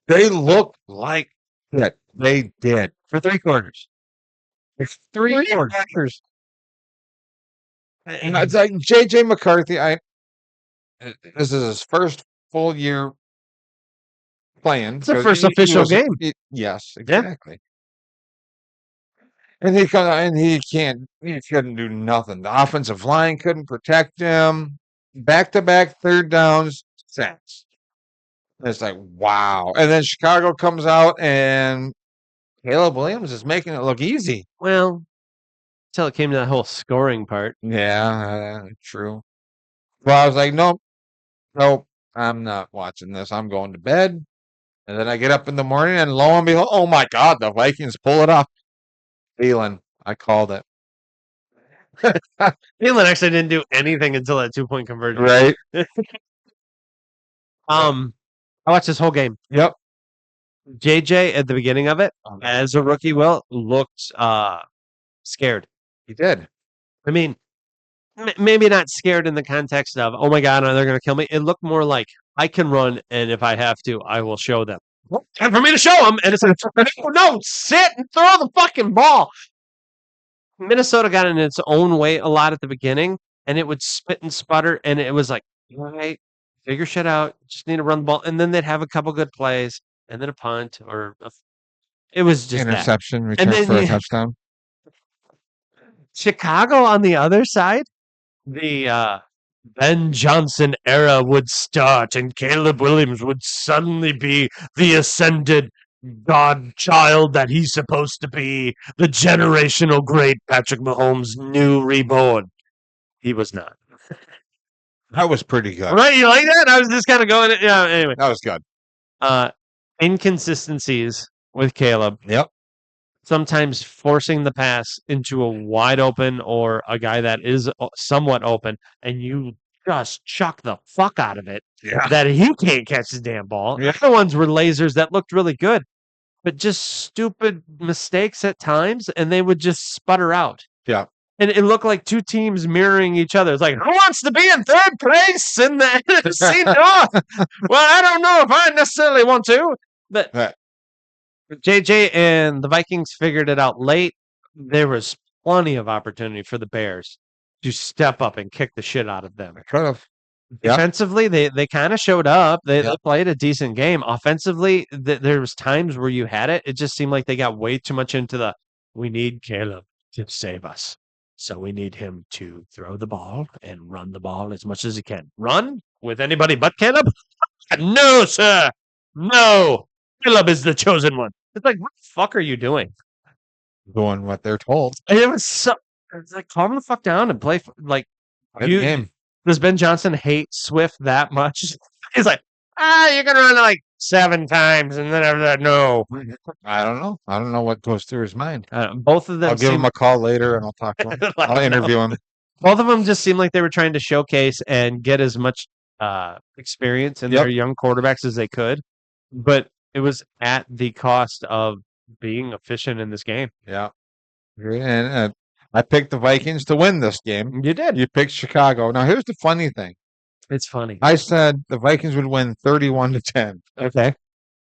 They looked like shit. They did. For 3 quarters. It's 3 quarters. And it's like JJ McCarthy. This is his first full year playing. It's the first official game. Yes, Yeah. exactly. And he couldn't do nothing. The offensive line couldn't protect him. Back-to-back third downs, sacks. It's like, wow. And then Chicago comes out and Caleb Williams is making it look easy. Well, until it came to that whole scoring part. Yeah, true. Well, I was like, nope, I'm not watching this. I'm going to bed. And then I get up in the morning and lo and behold, oh my God, the Vikings pull it off. Thielen, I called it. Thielen actually didn't do anything until that 2-point conversion. Right? I watched this whole game. Yep. JJ at the beginning of it, as a rookie, looked scared. He did. I mean, maybe not scared in the context of, oh my God, they're going to kill me. It looked more like, I can run, and if I have to, I will show them. Well, time for me to show them. And it's like, no, sit and throw the fucking ball. Minnesota got in its own way a lot at the beginning, and it would spit and sputter, and it was like, all right, figure shit out. Just need to run the ball. And then they'd have a couple good plays, and then a punt, it was just interception, that. return for a touchdown. Chicago on the other side, the Ben Johnson era would start, and Caleb Williams would suddenly be the ascended godchild that he's supposed to be, the generational great Patrick Mahomes, new reborn. He was not. That was pretty good. Right? You like that? I was just kind of going, yeah, anyway. That was good. Inconsistencies with Caleb. Yep. Sometimes forcing the pass into a wide open or a guy that is somewhat open, and you just chuck the fuck out of it Yeah. that he can't catch the damn ball. Yeah. The other ones were lasers that looked really good, but just stupid mistakes at times, and they would just sputter out. Yeah. And it looked like two teams mirroring each other. It's like, who wants to be in third place in the NFC North? Well, I don't know if I necessarily want to, but Right. JJ and the Vikings figured it out late. There was plenty of opportunity for the Bears to step up and kick the shit out of them. Could have. Yeah. Defensively, they kind of showed up. They Yeah. played a decent game. Offensively, there was times where you had it. It just seemed like they got way too much into the, we need Caleb to save us. So we need him to throw the ball and run the ball as much as he can. Run with anybody but Caleb? No, sir. No. Caleb is the chosen one. It's like, what the fuck are you doing? Doing what they're told. And it was so. It's like, calm the fuck down and play. Like, Good game. does Ben Johnson hate Swift that much? He's like, you're gonna run like 7 times, and then after that, no. I don't know. I don't know what goes through his mind. Both of them. I'll give him a call later and I'll talk to him. Like, I'll interview him. Both of them just seemed like they were trying to showcase and get as much experience in their young quarterbacks as they could, but it was at the cost of being efficient in this game. Yeah. And I picked the Vikings to win this game. You did. You picked Chicago. Now, here's the funny thing. It's funny. I said the Vikings would win 31-10. Okay.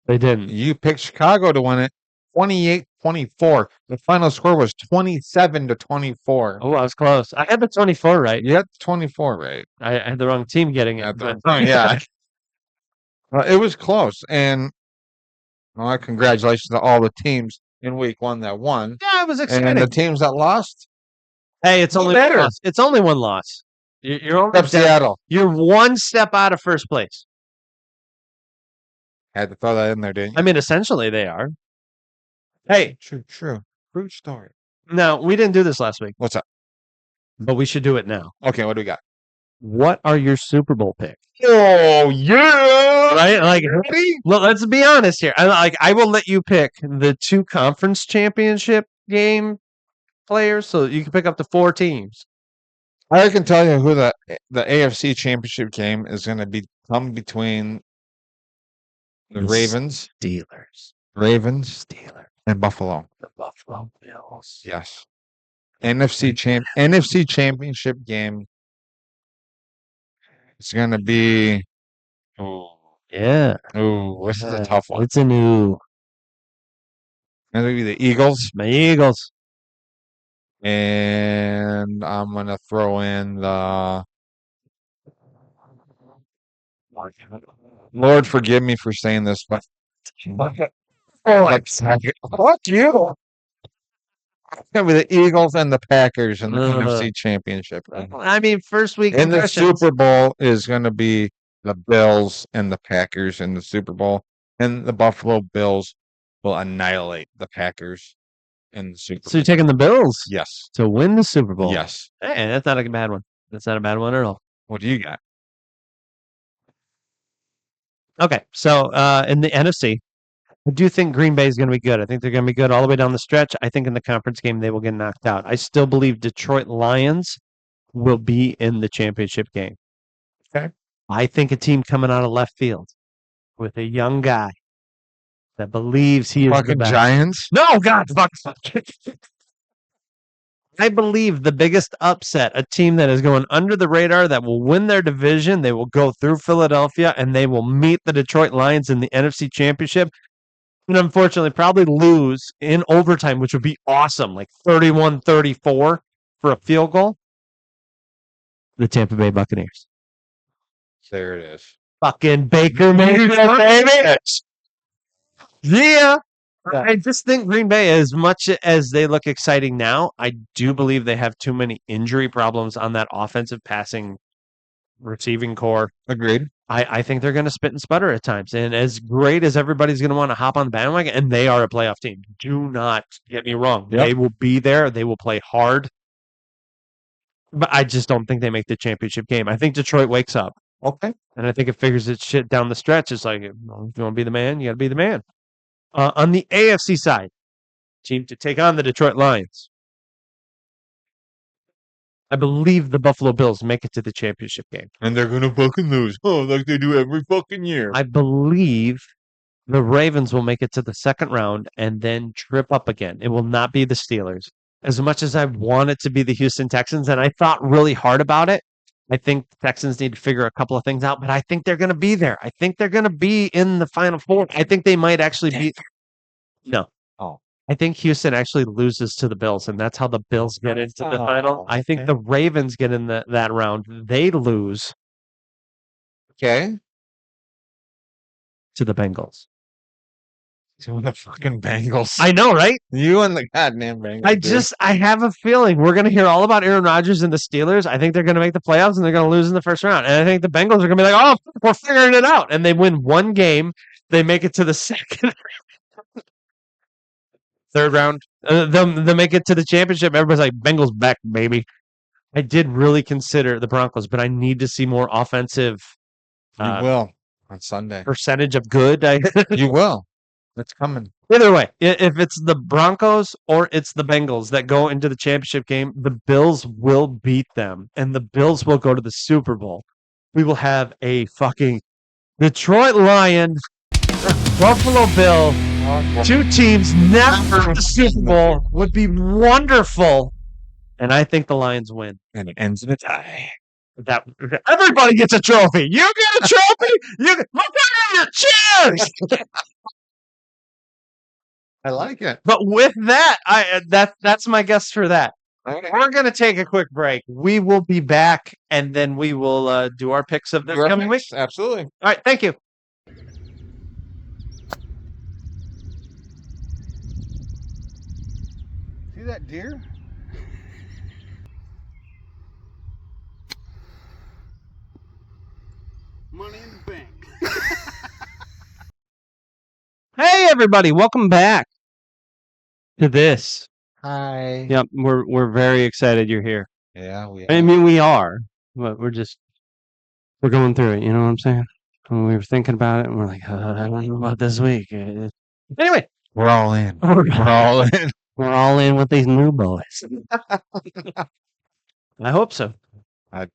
They didn't. You picked Chicago to win it 28-24. The final score was 27-24. Oh, I was close. I had the 24 right. You had 24 right. I had the wrong team getting Yeah, it. but- yeah. It was close. And congratulations to all the teams in week 1 that won. Yeah, it was exciting. And the teams that lost, Hey, it's only better. one loss. It's only one loss. You're only except Seattle. You're one step out of first place. Had to throw that in there, didn't you? I mean, essentially they are. Hey, True. True story. now we didn't do this last week, What's up? but we should do it now. Okay, what do we got? What are your Super Bowl picks? Oh, yeah. Right? Like, Ready? well, let's be honest here. I will let you pick the 2 conference championship game players, so you can pick up to 4 teams. I can tell you who the AFC Championship game is going to come between the The Ravens, Steelers, and Buffalo. the Buffalo Bills. Yes. NFC Championship game. It's going to be. Oh, yeah. Oh, this is a tough one. It's a new. It's going to be the Eagles, My Eagles. and I'm going to throw in the. Lord, forgive me for saying this, but. Fuck you. It's going to be the Eagles and the Packers in the NFC Championship. I mean, first week And the impressions. Super Bowl is going to be the Bills and the Packers in the Super Bowl. And the Buffalo Bills will annihilate the Packers in the Super Bowl. So you're taking the Bills Yes. to win the Super Bowl? Yes. Hey, that's not a bad one. That's not a bad one at all. What do you got? Okay, so in the NFC, I do think Green Bay is going to be good. I think they're going to be good all the way down the stretch. I think in the conference game they will get knocked out. I still believe Detroit Lions will be in the championship game. Okay. I think a team coming out of left field with a young guy that believes he is the Fucking best. Giants? No, God, fuck. I believe the biggest upset, a team that is going under the radar, that will win their division, they will go through Philadelphia, and they will meet the Detroit Lions in the NFC Championship. And unfortunately, probably lose in overtime, which would be awesome, like 31-34 for a field goal. The Tampa Bay Buccaneers. There it is. Fucking Baker Mayfield, baby. Yeah. I just think Green Bay, as much as they look exciting now, I do believe they have too many injury problems on that offensive passing receiving core. Agreed. I think they're going to spit and sputter at times. And as great as everybody's going to want to hop on the bandwagon, and they are a playoff team. Do not get me wrong. Yep. They will be there. They will play hard. But I just don't think they make the championship game. I think Detroit wakes up. Okay. And I think it figures its shit down the stretch. It's like, if you want to be the man, you got to be the man. On the AFC side, team to take on the Detroit Lions. I believe the Buffalo Bills make it to the championship game. And they're gonna fucking lose. Oh, like they do every fucking year. I believe the Ravens will make it to the second round and then trip up again. It will not be the Steelers. As much as I want it to be the Houston Texans, and I thought really hard about it, I think the Texans need to figure a couple of things out, but I think they're going to be there. I think they're going to be in the Final Four. I think they might actually be. No. Oh. I think Houston actually loses to the Bills, and that's how the Bills get into the final. I think the Ravens get in that round. They lose Okay. to the Bengals. So the fucking Bengals. I know, right? You and the goddamn Bengals. I have a feeling we're going to hear all about Aaron Rodgers and the Steelers. I think they're going to make the playoffs and they're going to lose in the first round. And I think the Bengals are going to be like, oh, we're figuring it out. And they win one game. They make it to the second, third round. They'll make it to the championship. Everybody's like, Bengals back, baby. I did really consider the Broncos, but I need to see more offensive You will on Sunday. percentage of good. You will. It's coming. Either way, if it's the Broncos or it's the Bengals that go into the championship game, the Bills will beat them, and the Bills will go to the Super Bowl. We will have a fucking Detroit Lion, Buffalo Bill, two teams never in the Super Bowl would be wonderful, and I think the Lions win. And it ends in a tie. That everybody gets a trophy. You get a trophy. You look at your cheers. I like it. But with that, that's my guess for that. We're going to take a quick break. We will be back, and then we will do our picks of this coming week. Absolutely. All right, thank you. See that deer? Money in the bank. Hey, everybody, welcome back to this. Hi. Yep, we're very excited you're here. Yeah, I mean, we are, but we're going through it. You know what I'm saying? And we were thinking about it, and we're like, I don't know about this week. Anyway, we're all in. We're all in. We're all in with these new boys. I hope so. I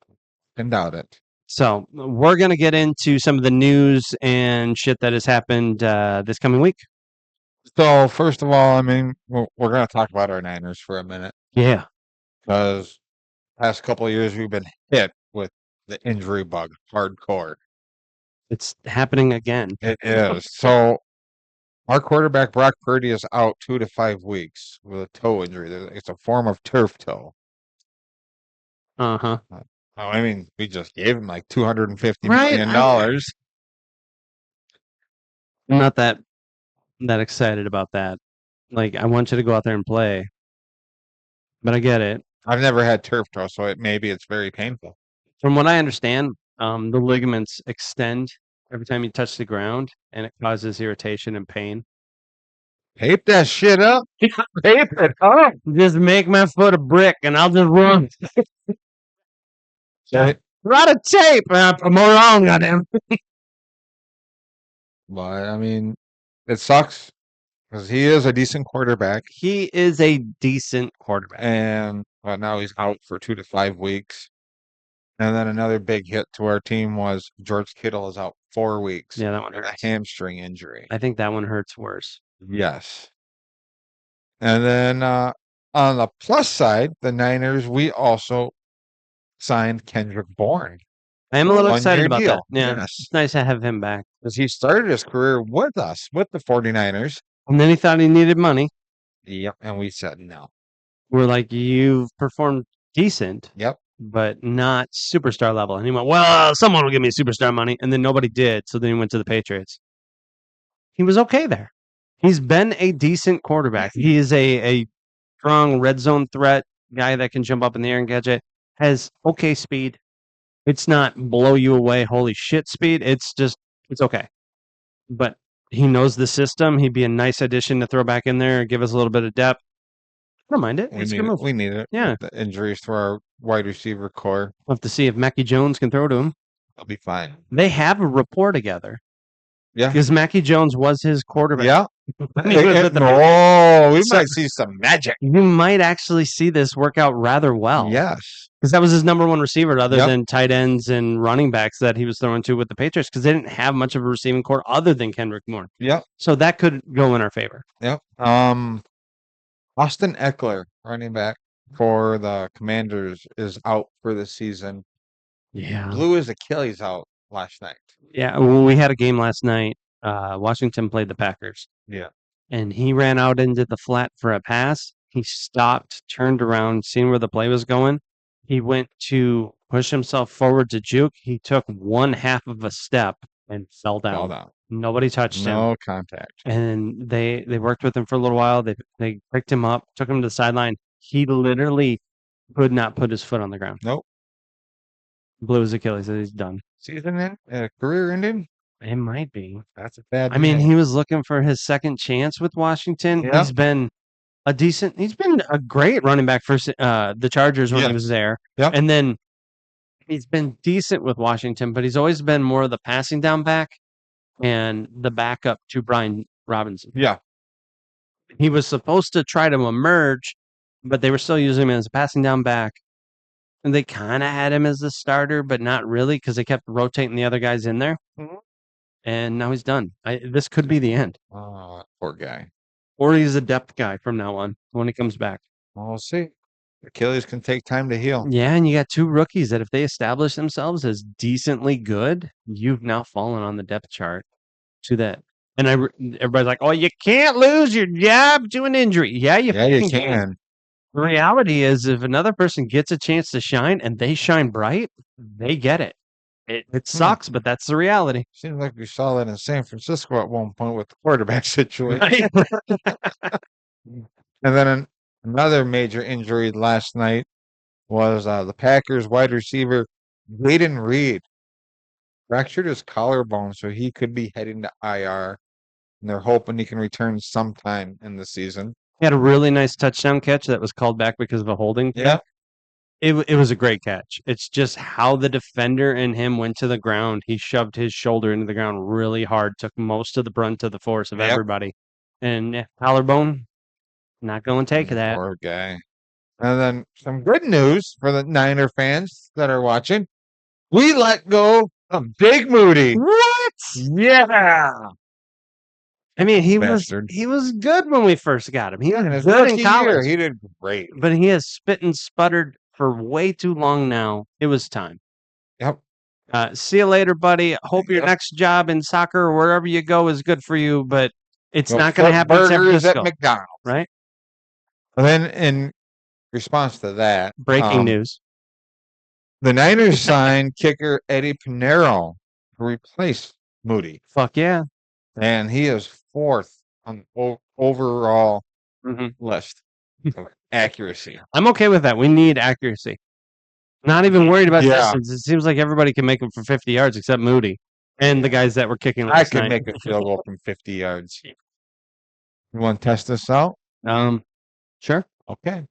can doubt it. So we're going to get into some of the news and shit that has happened this coming week. So first of all, I mean, we're going to talk about our Niners for a minute. Yeah. Because past couple of years we've been hit with the injury bug hardcore. It's happening again. It is. So our quarterback Brock Purdy is out 2 to 5 weeks with a toe injury. It's a form of turf toe. Uh-huh. I mean, we just gave him like $250 Right, million. I'm not that excited about that. Like, I want you to go out there and play. But I get it. I've never had turf toe, so maybe it's very painful. From what I understand, the ligaments extend every time you touch the ground, and it causes irritation and pain. Tape that shit up. Tape it up. Just make my foot a brick, and I'll just run. Okay. Lot of tape. I'm wrong, goddamn. But I mean, it sucks because he is a decent quarterback, He is a decent quarterback. and but now he's out for 2 to 5 weeks. And then another big hit to our team was George Kittle is out 4 weeks. Yeah, that one with a hurts. hamstring injury. I think that one hurts worse. Yes. And then on the plus side, the Niners, we also signed Kendrick Bourne I am a little 1-year excited about deal. that. Yeah, Yes. it's nice to have him back. because he started his career with us, with the 49ers. And then he thought he needed money. Yep. And we said no. We're like, you've performed decent, Yep. but not superstar level. And he went, well, someone will give me superstar money. And then nobody did. So then he went to the Patriots. He was okay there. He's been a decent quarterback. He is a strong red zone threat guy that can jump up in the air and catch it. Has okay speed. It's not blow you away, holy shit speed. It's okay. But he knows the system. He'd be a nice addition to throw back in there and give us a little bit of depth. I don't mind it. We It's a need good it. move. We need it. Yeah. With the injuries to our wide receiver core. We'll have to see if Mackie Jones can throw to him. I'll be fine. They have a rapport together Yeah. because Mackie Jones was his quarterback. Yeah. when he was with the Patriots. No, we So- might see some magic. You might actually see this work out rather well. Yes. Because that was his number one receiver, other Yep. than tight ends and running backs that he was throwing to with the Patriots, because they didn't have much of a receiving core other than Kendrick Moore. Yep. So that could go in our favor. Yep. Austin Eckler, running back for the Commanders, is out for the season. Yeah. Blew his Achilles out last night. Yeah. When we had a game last night, Washington played the Packers. Yeah. And he ran out into the flat for a pass. He stopped, turned around, seeing where the play was going. He went to push himself forward to juke. He took 1/2 of a step and fell down. Fell down. Nobody touched him. No contact. And they worked with him for a little while. They picked him up, took him to the sideline. He literally could not put his foot on the ground. Nope. Blew his Achilles. He's done. Season end? Career ending? It might be. That's a bad I mean, day. he was looking for his second chance with Washington. Yeah. He's been a great running back for the Chargers when Yeah. he was there. Yep. And then he's been decent with Washington, but he's always been more of the passing down back and the backup to Brian Robinson. Yeah. He was supposed to try to emerge, but they were still using him as a passing down back. And they kind of had him as the starter, but not really because they kept rotating the other guys in there. Mhm. And now he's done. This could be the end. Poor guy. Or he's a depth guy from now on when he comes back. We'll see. Achilles can take time to heal. Yeah, and you got two rookies that if they establish themselves as decently good, you've now fallen on the depth chart to that. And everybody's like, "Oh, you can't lose your job to an injury." Yeah, you Yeah, fucking you can. The reality is, if another person gets a chance to shine and they shine bright, they get it. It sucks, but that's the reality. Seems like we saw that in San Francisco at one point with the quarterback situation. Right? And then another major injury last night was the Packers wide receiver Jaden Reed fractured his collarbone, so he could be heading to IR. And they're hoping he can return sometime in the season. He had a really nice touchdown catch that was called back because of a holding. Yeah. It was a great catch. It's just how the defender and him went to the ground. He shoved his shoulder into the ground really hard, took most of the brunt of the force of Yep. everybody. And collarbone, not going to take that. Poor guy. And then some good news for the Niner fans that are watching. We let go of Big Moody. What? Yeah. I mean, he Bastard. was good when we first got him. He In was his good in rookie college, year, he did great. but he has spit and sputtered for way too long now. It was time. Yep. See you later, buddy. Hope your Yep. next job in soccer or wherever you go is good for you, but it's Go not going to flip happen in San burgers at Francisco, McDonald's. right? And then in response to that, Breaking news. the Niners signed kicker Eddie Pinero to replace Moody. Fuck yeah. And he is fourth on the overall Mhm. list of accuracy. I'm okay with that. We need accuracy. Not even worried about Yeah. distance. It seems like everybody can make them for 50 yards except Moody and the guys that were kicking I last could night. make a field goal from 50 yards. You want to test this out? Sure. Okay.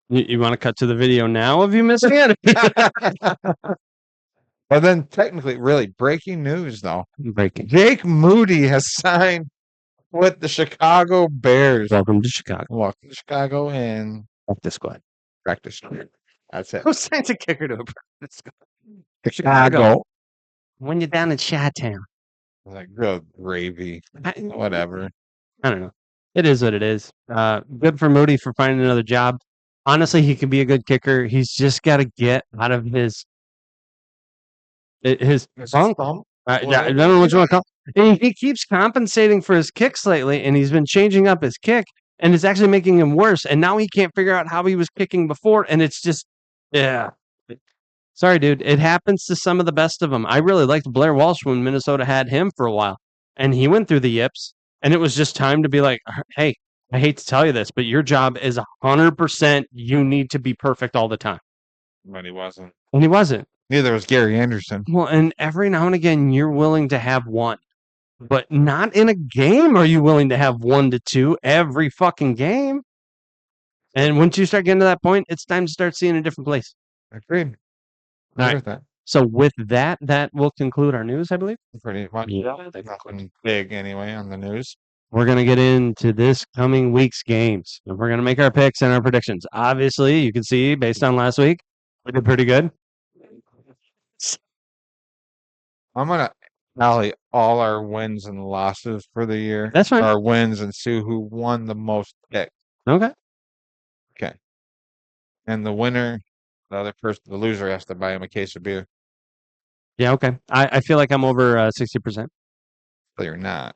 You want to cut to the video now of you missing it? But then technically, really breaking news though. Breaking. Jake Moody has signed with the Chicago Bears. Welcome to Chicago. Welcome to Chicago and Practice squad. practice. That's it. Who sends a kicker to a practice squad? Chicago. When you're down in Chi-Town. Like good gravy. Whatever. I don't know. It is what it is. Good for Moody for finding another job. Honestly, he can be a good kicker. He's just got to get out of his funk. I don't know what you want to call it. And he keeps compensating for his kicks lately, and he's been changing up his kick, and it's actually making him worse. And now he can't figure out how he was kicking before, and it's just, yeah. Sorry, dude. It happens to some of the best of them. I really liked Blair Walsh when Minnesota had him for a while, and he went through the yips, and it was just time to be like, hey, I hate to tell you this, but your job is 100%. You need to be perfect all the time. But he wasn't. And he wasn't. Neither was Gary Anderson. Well, and every now and again, you're willing to have one, but not in a game are you willing to have 1 to 2 every fucking game. And once you start getting to that point, it's time to start seeing a different place. Agreed. I All agree right. with that. So with that, that will conclude our news, I believe. Pretty much. Yeah. Nothing big anyway on the news. We're going to get into this coming week's games. And we're going to make our picks and our predictions. Obviously, you can see based on last week, we did pretty good. I'm gonna tally all our wins and losses for the year. That's fine. Our wins and see who won the most picks. Okay. Okay. And the winner, the other person, the loser has to buy him a case of beer. Yeah, okay. I feel like I'm over 60%. But you're not.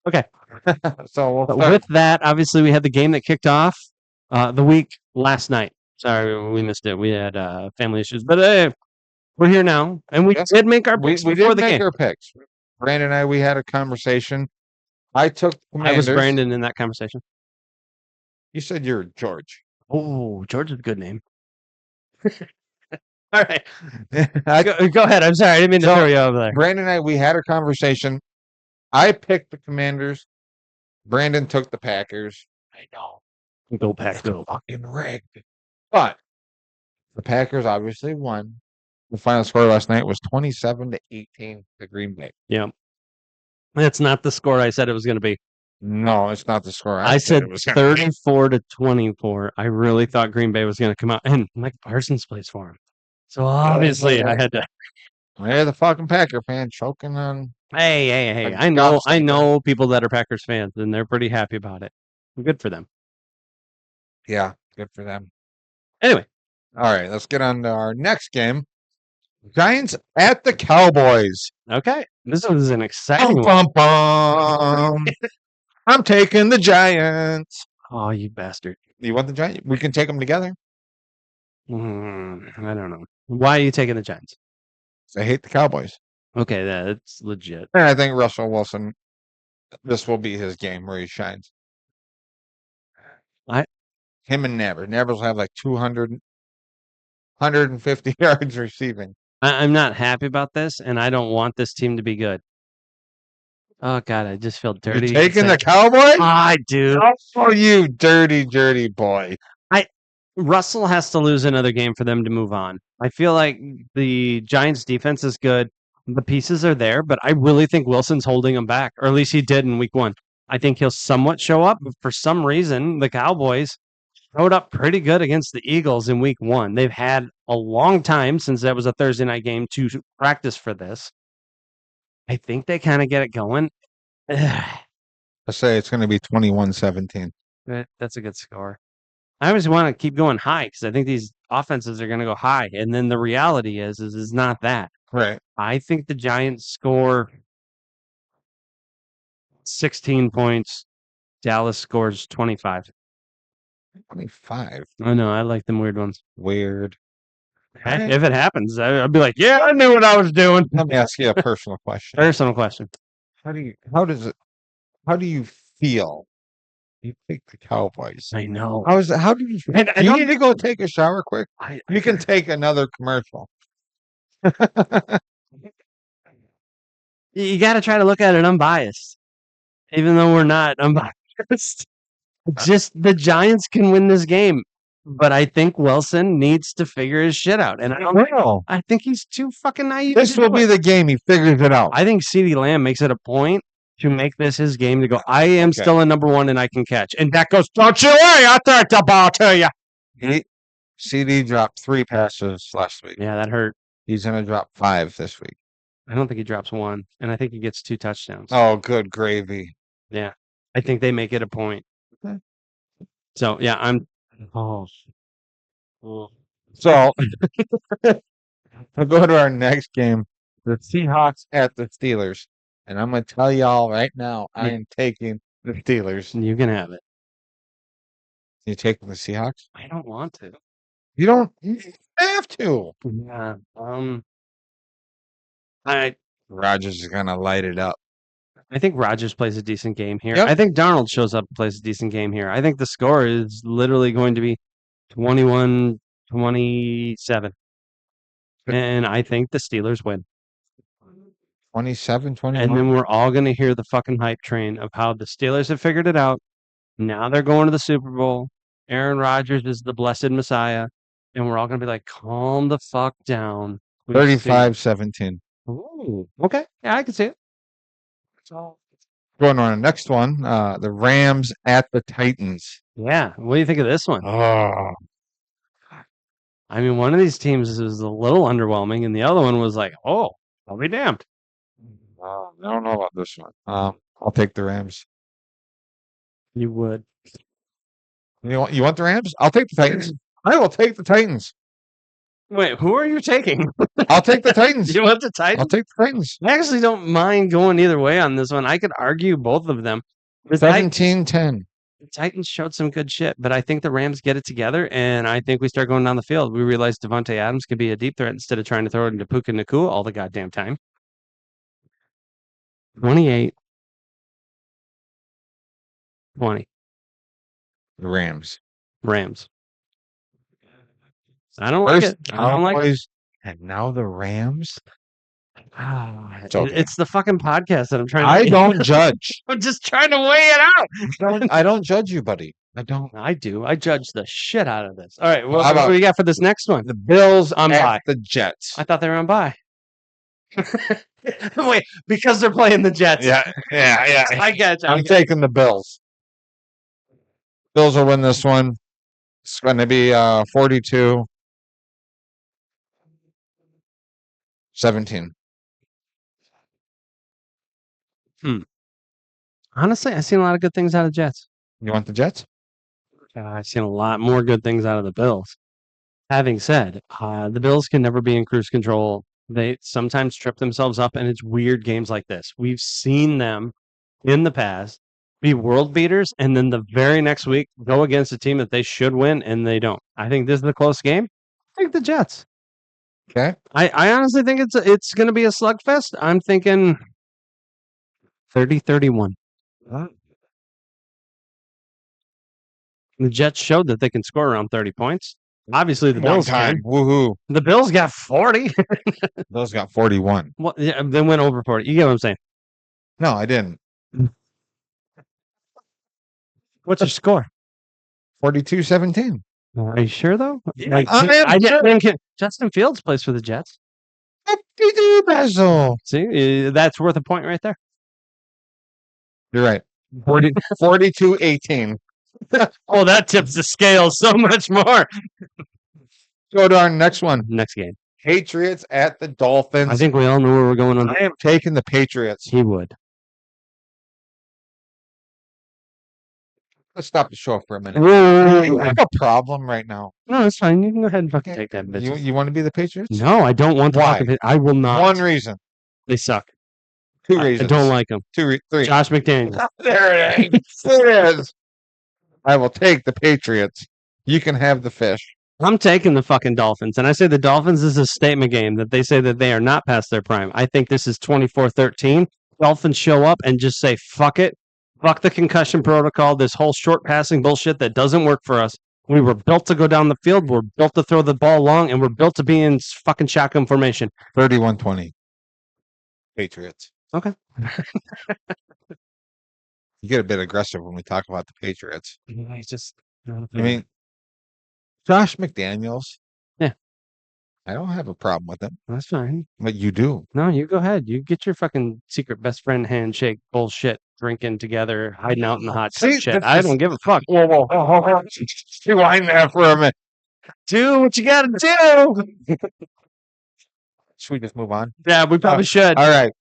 Okay. So we'll But start. with that, obviously, we had the game that kicked off the week last night. Sorry, we missed it. We had family issues. But we're here now. And we Yes. did make our We picks before did the make game. our picks. Brandon and I, we had a conversation. I took the I was Commanders. Brandon in that conversation. You said you're George. Oh, George is a good name. All right. I, Go ahead. I'm sorry. I didn't mean to So, throw you over there. Brandon and I, we had a conversation. I picked the Commanders. Brandon took the Packers. I know. Go Pack, go. Fucking rigged. But the Packers obviously won. The final score last night was 27-18 to Green Bay. Yeah. That's not the score I said it was going to be. No, it's not the score. I said it was gonna be. 34-24. I really thought Green Bay was going to come out, and Mike Parsons plays for him. So obviously, I had to. Yeah, the fucking Packer fan choking on. Hey! A I know disgusting people that are Packers fans, and they're pretty happy about it. Good for them. Yeah, good for them. Anyway, All right, let's get on to our next game. Giants at the Cowboys. okay, this was an exciting Bum, one. bum, bum. I'm taking the Giants. Oh, you bastard! You want the Giants? We can take them together. I don't know. Why are you taking the Giants? I hate the Cowboys. Okay, that's legit. And I think Russell Wilson, this will be his game where he shines. Him and Nabers will have like 200, 150 yards receiving. I'm not happy about this, and I don't want this team to be good. Oh God, I just feel You're dirty. taking the saying- Cowboys? I do. Oh, you dirty boy. Russell has to lose another game for them to move on. I feel like the Giants' defense is good. The pieces are there, but I really think Wilson's holding them back, or at least he did in week 1. I think he'll somewhat show up, but for some reason, the Cowboys showed up pretty good against the Eagles in week 1. They've had a long time since that was a Thursday night game to practice for this. I think they kind of get it going. I say it's going to be 21-17. That's a good score. I always want to keep going high because I think these offenses are going to go high, and then the reality is not that. Right. I think the Giants score 16 points. Dallas scores 25. 25. I know. I like them weird ones. Weird. Hey, if it happens, I'll be like, yeah, I knew what I was doing. Let me ask you a personal question. Personal question. How do you feel? You pick the Cowboys. I know. How do you And I you don't- need to go take a shower quick? I, You can take another commercial. you got to try to look at it unbiased, even though we're not unbiased. Just the Giants can win this game, but I think Wilson needs to figure his shit out, and I think he's too fucking naive. This to will do be it. the game he figures it out. I think CeeDee Lamb makes it a point to make this his game to go, I am Okay. still a number 1 and I can catch. And Dak goes, don't you worry, I'll throw the ball to you. CD dropped 3 passes last week. Yeah, that hurt. He's going to drop 5 this week. I don't think he drops 1, and I think he gets 2 touchdowns. Oh, good gravy. Yeah, I think they make it a point. Okay. So, yeah, I'm... Oh. So we'll go to our next game. The Seahawks at the Steelers. And I'm going to tell y'all right now, I am taking the Steelers. You can have it. You taking the Seahawks? I don't want to. You don't have to. Yeah. Rodgers is going to light it up. I think Rodgers plays a decent game here. Yep. I think Darnold shows up and plays a decent game here. I think the score is literally going to be 21-27. And I think the Steelers win. 27-21. And then we're all going to hear the fucking hype train of how the Steelers have figured it out. Now they're going to the Super Bowl. Aaron Rodgers is the blessed Messiah. and we're all gonna be like, "Calm the fuck down." We've seen it. 35-17. Ooh, okay. Yeah, I can see it. Going on the next one, the Rams at the Titans. Yeah. What do you think of this one? Oh, I mean, one of these teams is a little underwhelming, and the other one was like, "Oh, I'll be damned." I don't know about this one. I'll take the Rams. You would. You want the Rams? I'll take the Titans. I will take the Titans. Wait, who are you taking? I'll take the Titans. You want the I'll Titans? take the Titans. I actually don't mind going either way on this one. I could argue both of them. The 17-10. Titans showed some good shit, but I think the Rams get it together, and I think we start going down the field. We realize Devontae Adams could be a deep threat instead of trying to throw it into Puka Nakua all the goddamn time. 28-20. The Rams. Rams. I don't like First it. I don't like it. Cowboys, and now the Rams. It's okay. It's the fucking podcast that I'm trying to I don't judge. I'm just trying to weigh it out. I don't judge you, buddy. I don't. I do. I judge the shit out of this. All right. Well, How what about do you got for this next one? The Bills On at bye. the Jets. I thought they were on bye. Wait, because they're playing the Jets. Yeah. I get you. I'm taking the Bills. Bills will win this one. It's going to be 42-17. Honestly, I've seen a lot of good things out of Jets. You want the Jets? I've seen a lot more good things out of the Bills. Having said, the Bills can never be in cruise control. They sometimes trip themselves up, and it's weird games like this. We've seen them in the past be world beaters, and then the very next week go against a team that they should win, and they don't. I think this is a close game. I think the Jets. Okay. I honestly think it's going to be a slugfest. I'm thinking 30-31. The Jets showed that they can score around 30 points. Obviously, the One Bills time. can. Woohoo. The Bills got 40. Bills got 41. Well, yeah, they went over 40. You get what I'm saying? No, I didn't. What's your score? 42-17. Are you sure though? I am sure. Justin Fields plays for the Jets. Basil. See, that's worth a point right there. You're right. 42-18. Oh, that tips the scale so much more. Go to our next one. Next game. Patriots at the Dolphins. I think we all know where we're going on. I am taking the Patriots. He would. Let's stop the show for a minute. Whoa. You have a problem right now. No, it's fine. You can go ahead and fucking take that bitch. You want to be the Patriots? No, I don't want to Why? talk. I will not. One reason. They suck. Two I reasons. don't like them. Three. Josh McDaniels. There it is. There it is. I will take the Patriots. You can have the fish. I'm taking the fucking Dolphins. And I say the Dolphins is a statement game that they say that they are not past their prime. I think this is 24-13. Dolphins show up and just say, fuck it. Fuck the concussion protocol, this whole short passing bullshit that doesn't work for us. We were built to go down the field. We're built to throw the ball long, and we're built to be in fucking shotgun formation. 31-20. Patriots. Okay. You get a bit aggressive when we talk about the Patriots. I just, I mean, Josh McDaniels. Yeah. I don't have a problem with him, that's fine. but you do. No, you go ahead. You get your fucking secret best friend handshake bullshit, drinking together, hiding out in the hot See, shit. that's I just- don't give a fuck. Whoa. Rewind that for a minute. Do what you gotta do. Should we just move on? Yeah, we probably should. All right.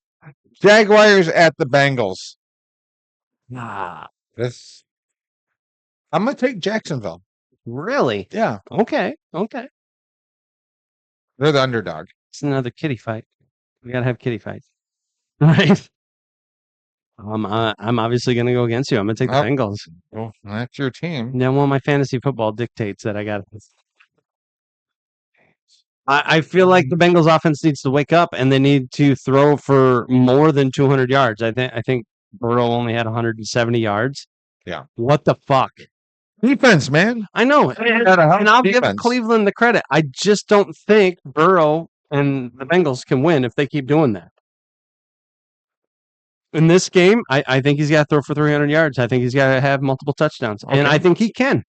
Jaguars at the Bengals. Ah, This. I'm going to take Jacksonville. really? Yeah. Okay. They're the underdog. It's another kitty fight. We gotta have kitty fights, right? I'm obviously gonna go against you. I'm gonna take the Oh. Bengals. Well, that's your team. Yeah, well, my fantasy football dictates that I got. I feel like the Bengals offense needs to wake up and they need to throw for more than 200 yards. I think Burrow only had 170 yards. Yeah. What the fuck? Defense, man. I know, Gotta help and I'll give defense. Cleveland the credit. I just don't think Burrow and the Bengals can win if they keep doing that. In this game, I think he's got to throw for 300 yards. I think he's got to have multiple touchdowns, and Okay. I think he can.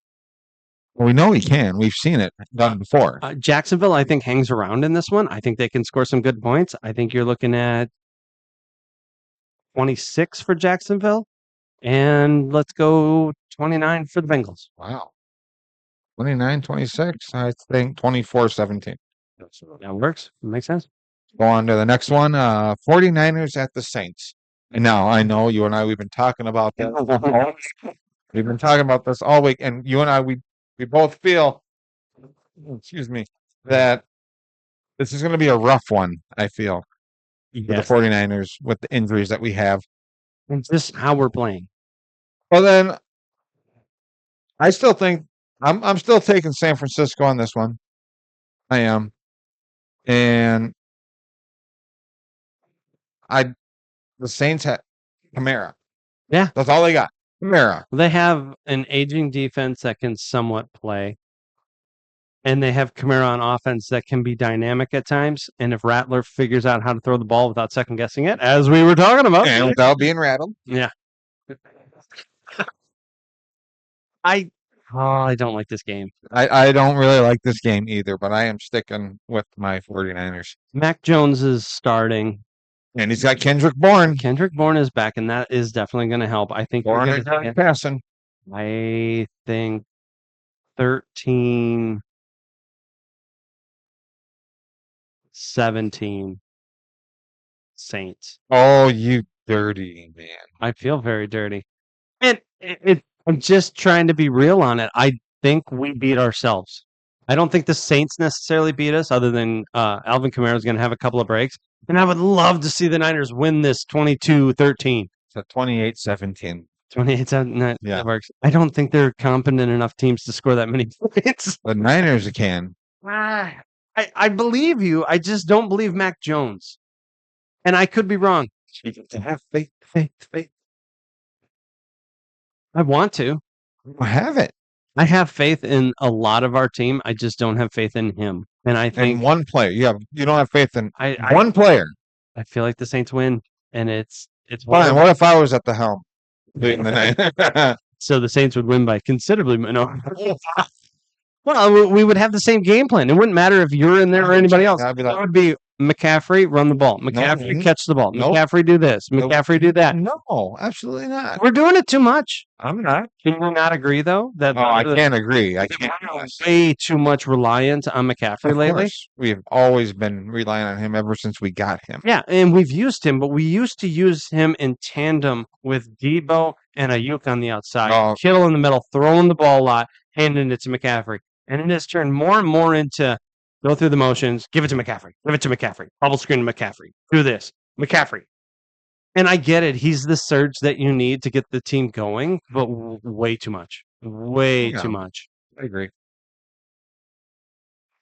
We know he can. We've seen it done before. Jacksonville, I think, hangs around in this one. I think they can score some good points. I think you're looking at 26 for Jacksonville, and let's go 29 for the Bengals. Wow. 29-26. I think 24-17. That works. Makes sense. Go on to the next one. 49ers at the Saints. And now I know you and I, we've been talking about this. We've been talking about this all week, and you and I, we both feel, excuse me, that this is going to be a rough one. I feel for the 49ers with the injuries that we have. And just how we're playing. Well, then I still think I'm still taking San Francisco on this one. I am, and the Saints had Kamara. Yeah. That's all they got. Kamara. They have an aging defense that can somewhat play. And they have Kamara on offense that can be dynamic at times. And if Rattler figures out how to throw the ball without second guessing it, as we were talking about, And without being rattled. yeah. I don't like this game. I don't really like this game either, but I am sticking with my 49ers. Mac Jones is starting. And he's got Kendrick Bourne. Kendrick Bourne is back, and that is definitely going to help. I think we're Bourne going is passing. I think 13-17 Saints. Oh, you dirty man. I feel very dirty. And I'm just trying to be real on it. I think we beat ourselves. I don't think the Saints necessarily beat us, other than Alvin Kamara is going to have a couple of breaks. And I would love to see the Niners win this 22-13. It's a 28-17. 28-7. Yeah. That works. I don't think they're competent enough teams to score that many points. The Niners can. I believe you. I just don't believe Mac Jones. And I could be wrong. To have faith, faith, faith. I want to. I have it. I have faith in a lot of our team. I just don't have faith in him. And I think And one player. You don't have faith in I one player. I feel like the Saints win, and it's Fine. What if I was at the helm? Leading the night? So the Saints would win by considerably. No. Well, we would have the same game plan. It wouldn't matter if you're in there or anybody else. I'd be like, That would be McCaffrey run the ball. McCaffrey mhm. catch the ball. Nope. McCaffrey do this. Nope. McCaffrey do that. no, absolutely not. We're doing it too much. I'm not. Can you not agree though that Oh, I can't agree. I can't. way too much reliance on McCaffrey Of lately? course. We have always been relying on him ever since we got him. Yeah, and we've used him, but we used to use him in tandem with Debo and Ayuk on the outside. Oh. Kittle in the middle, throwing the ball a lot, handing it to McCaffrey. And it has turned more and more into go through the motions, give it to McCaffrey, give it to McCaffrey, bubble screen to McCaffrey, do this, McCaffrey. And I get it. He's the surge that you need to get the team going, but way too much. Way Yeah. too much. I agree.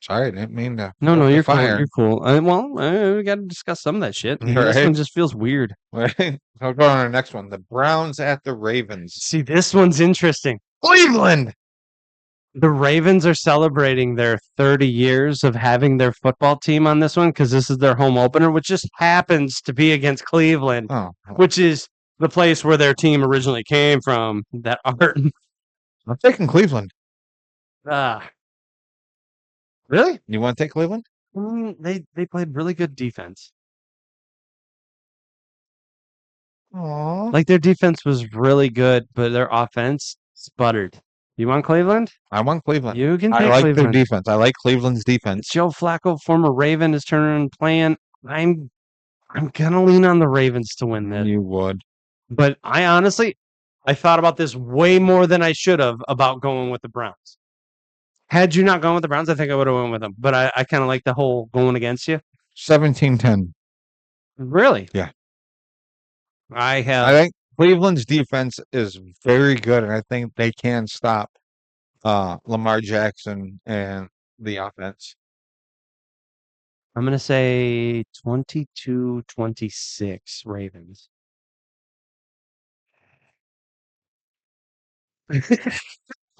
Sorry, I didn't mean to. No, poke the you're cool. fire. You're cool. We got to discuss some of that shit. This Right. one just feels weird. Right. I'll go on to the next one. The Browns at the Ravens. See, this one's interesting. Cleveland. The Ravens are celebrating their 30 years of having their football team on this one because this is their home opener, which just happens to be against Cleveland, Oh, which is the place where their team originally came from. That art. I'm taking Cleveland. Really? You want to take Cleveland? They played really good defense. Oh, Like their defense was really good, but their offense sputtered. You want Cleveland? I want Cleveland. You can I take like Cleveland. their defense. I like Cleveland's defense. Joe Flacco, former Raven, is turning playing. I'm gonna lean on the Ravens to win this. You would. But I honestly thought about this way more than I should have about going with the Browns. Had you not gone with the Browns, I think I would have went with them. But I kind of like the whole going against you. 17-10. Really? Yeah. I I have. think Cleveland's defense is very good, and I think they can stop Lamar Jackson and the offense. I'm gonna say 22-26 Ravens.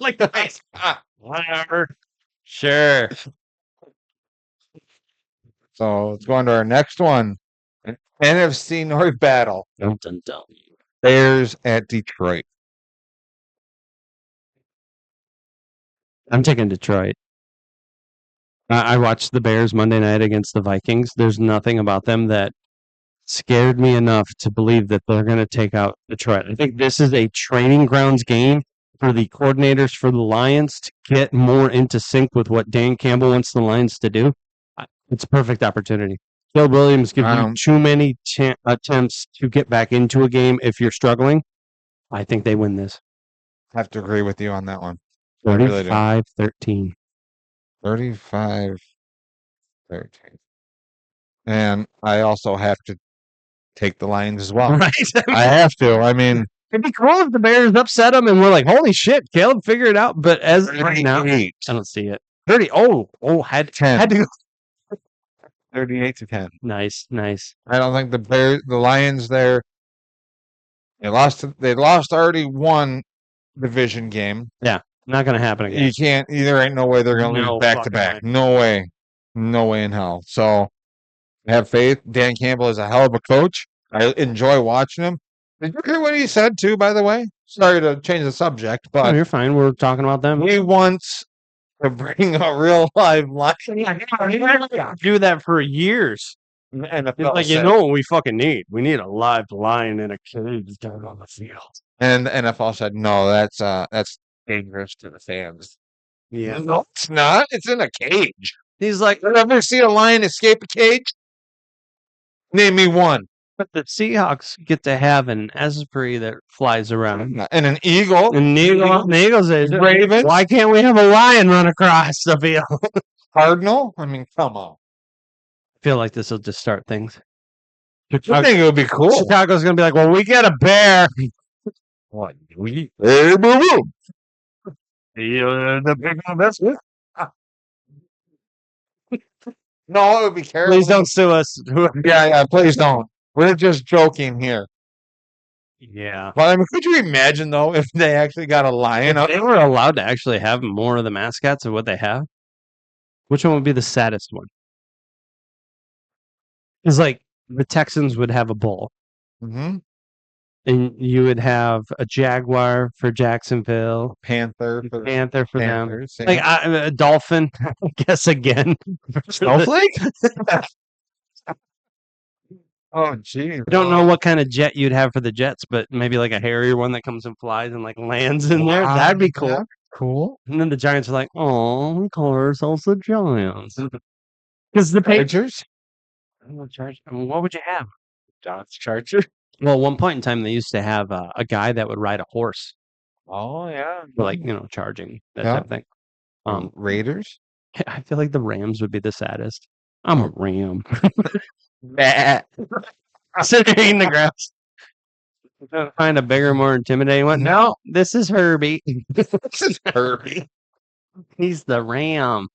Like the face. Whatever. Sure. So let's go on to our next one. An NFC North battle. Dun, dun, dun. Bears at Detroit. I'm taking Detroit. I watched the Bears Monday night against the Vikings. There's nothing about them that scared me enough to believe that they're going to take out Detroit. I think this is a training grounds game for the coordinators for the Lions to get more into sync with what Dan Campbell wants the Lions to do. It's a perfect opportunity. Bill Williams gives you too many attempts to get back into a game if you're struggling. I think they win this. I have to agree with you on that one. I really do. 35-13. 35-13. And I also have to take the Lions as well. Right? I have to. I mean, It'd be cool if the Bears upset them and we're like, holy shit, Caleb figured it out. But as of right now, I don't see it. 30. Had 10. to go. 38-10. Nice. I don't think the Lions there. They lost already one division game. Yeah, not going to happen again. You can't. There ain't no way they're going to No lose back to fucking back. way. No way in hell. So have faith. Dan Campbell is a hell of a coach. I enjoy watching him. Did you hear what he said too? By the way, sorry to change the subject, Oh, but you're fine. We're talking about them. he wants to bring a real live lion. Do that for years. NFL It's like, you said. know what we fucking need? We need a live lion in a cage down on the field. And the NFL said, no, that's dangerous to the fans. Yeah. No, it's not. It's in a cage. He's like, You ever see a lion escape a cage? Name me one. but the Seahawks get to have an Esprit that flies around. And an eagle. And the Eagle says, Ravens. why can't we have a lion run across the field? Cardinal. I mean, come on. I feel like this will just start things. I think it would be cool. Chicago's going to be like, well, we get a bear. What? Hey, boo boo. The big one, that's it. No, it would be terrible. Please don't sue us. Yeah, please don't. We're just joking here. Yeah. But I mean, could you imagine though if they actually got a lion? If they were allowed to actually have more of the mascots of what they have, which one would be the saddest one? It's like the Texans would have a bull, Mm-hmm. and you would have a jaguar for Jacksonville, Panther for the panther for them. Panthers. Yeah. Like a dolphin, I guess again. Snowflake? Oh, geez. I don't know what kind of jet you'd have for the Jets, but maybe like a Harrier one that comes and flies and like lands in there. That'd be cool. Yeah, cool. And then the Giants are like, oh, we call ourselves the Giants. Because the Patriots. Chargers. What would you have? Dodge Charger. Well, at one point in time, they used to have a guy that would ride a horse, Oh, yeah. for like, charging, that Yeah. type of thing. Raiders. I feel like the Rams would be the saddest. I'm a Ram. Bah. Sitting there eating the grass. Find a bigger, more intimidating one. No, this is Herbie. This is Herbie. He's the Ram.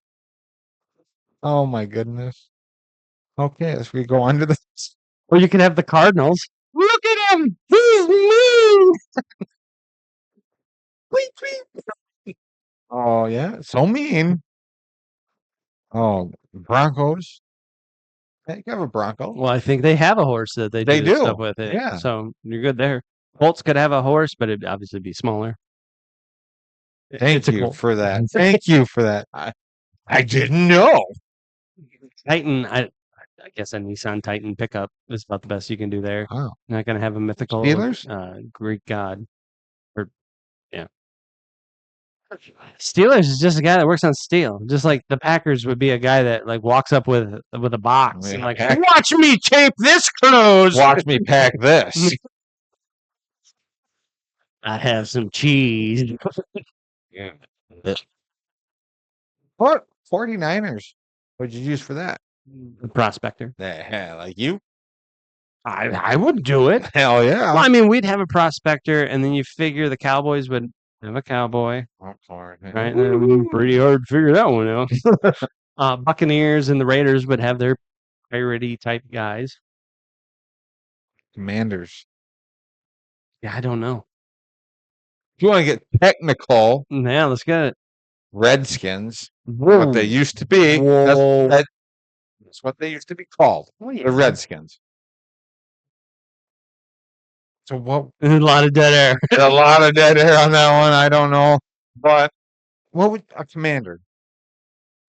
Oh, my goodness. Okay, as we go on to this. Or you could have the Cardinals. Look at him. He's mean. Tweet, tweet. Oh, yeah. So mean. Oh, Broncos. Yeah, you can have a Bronco. Well, I think they have a horse that they They do do, stuff with it. yeah. So you're good there. Colts could have a horse, but it'd obviously be smaller. Thank It's a you Colt. for that. Thank you for that. I didn't know. Titan, I guess a Nissan Titan pickup is about the best you can do there. Wow. Not going to have a mythical Steelers? Greek god. Steelers is just a guy that works on steel. Just like the Packers would be a guy that like walks up with a box and like, Yeah. watch me tape this close. Watch me pack this. I have some cheese. Yeah. What? 49ers. What'd you use for that? The prospector. Yeah, like you? I would do it. Hell yeah. Well, I mean, we'd have a prospector, and then you figure the Cowboys would have a cowboy, I'm sorry. right? And then pretty hard to figure that one out. Buccaneers and the Raiders would have their piratey type guys. Commanders. Yeah, I don't know. If you want to get technical, Yeah, let's get it. Redskins, what they used to be. Whoa. That's what they used to be called. Oh, yeah. The Redskins. So what? A lot of dead air. A lot of dead air on that one. I don't know, but What would a commander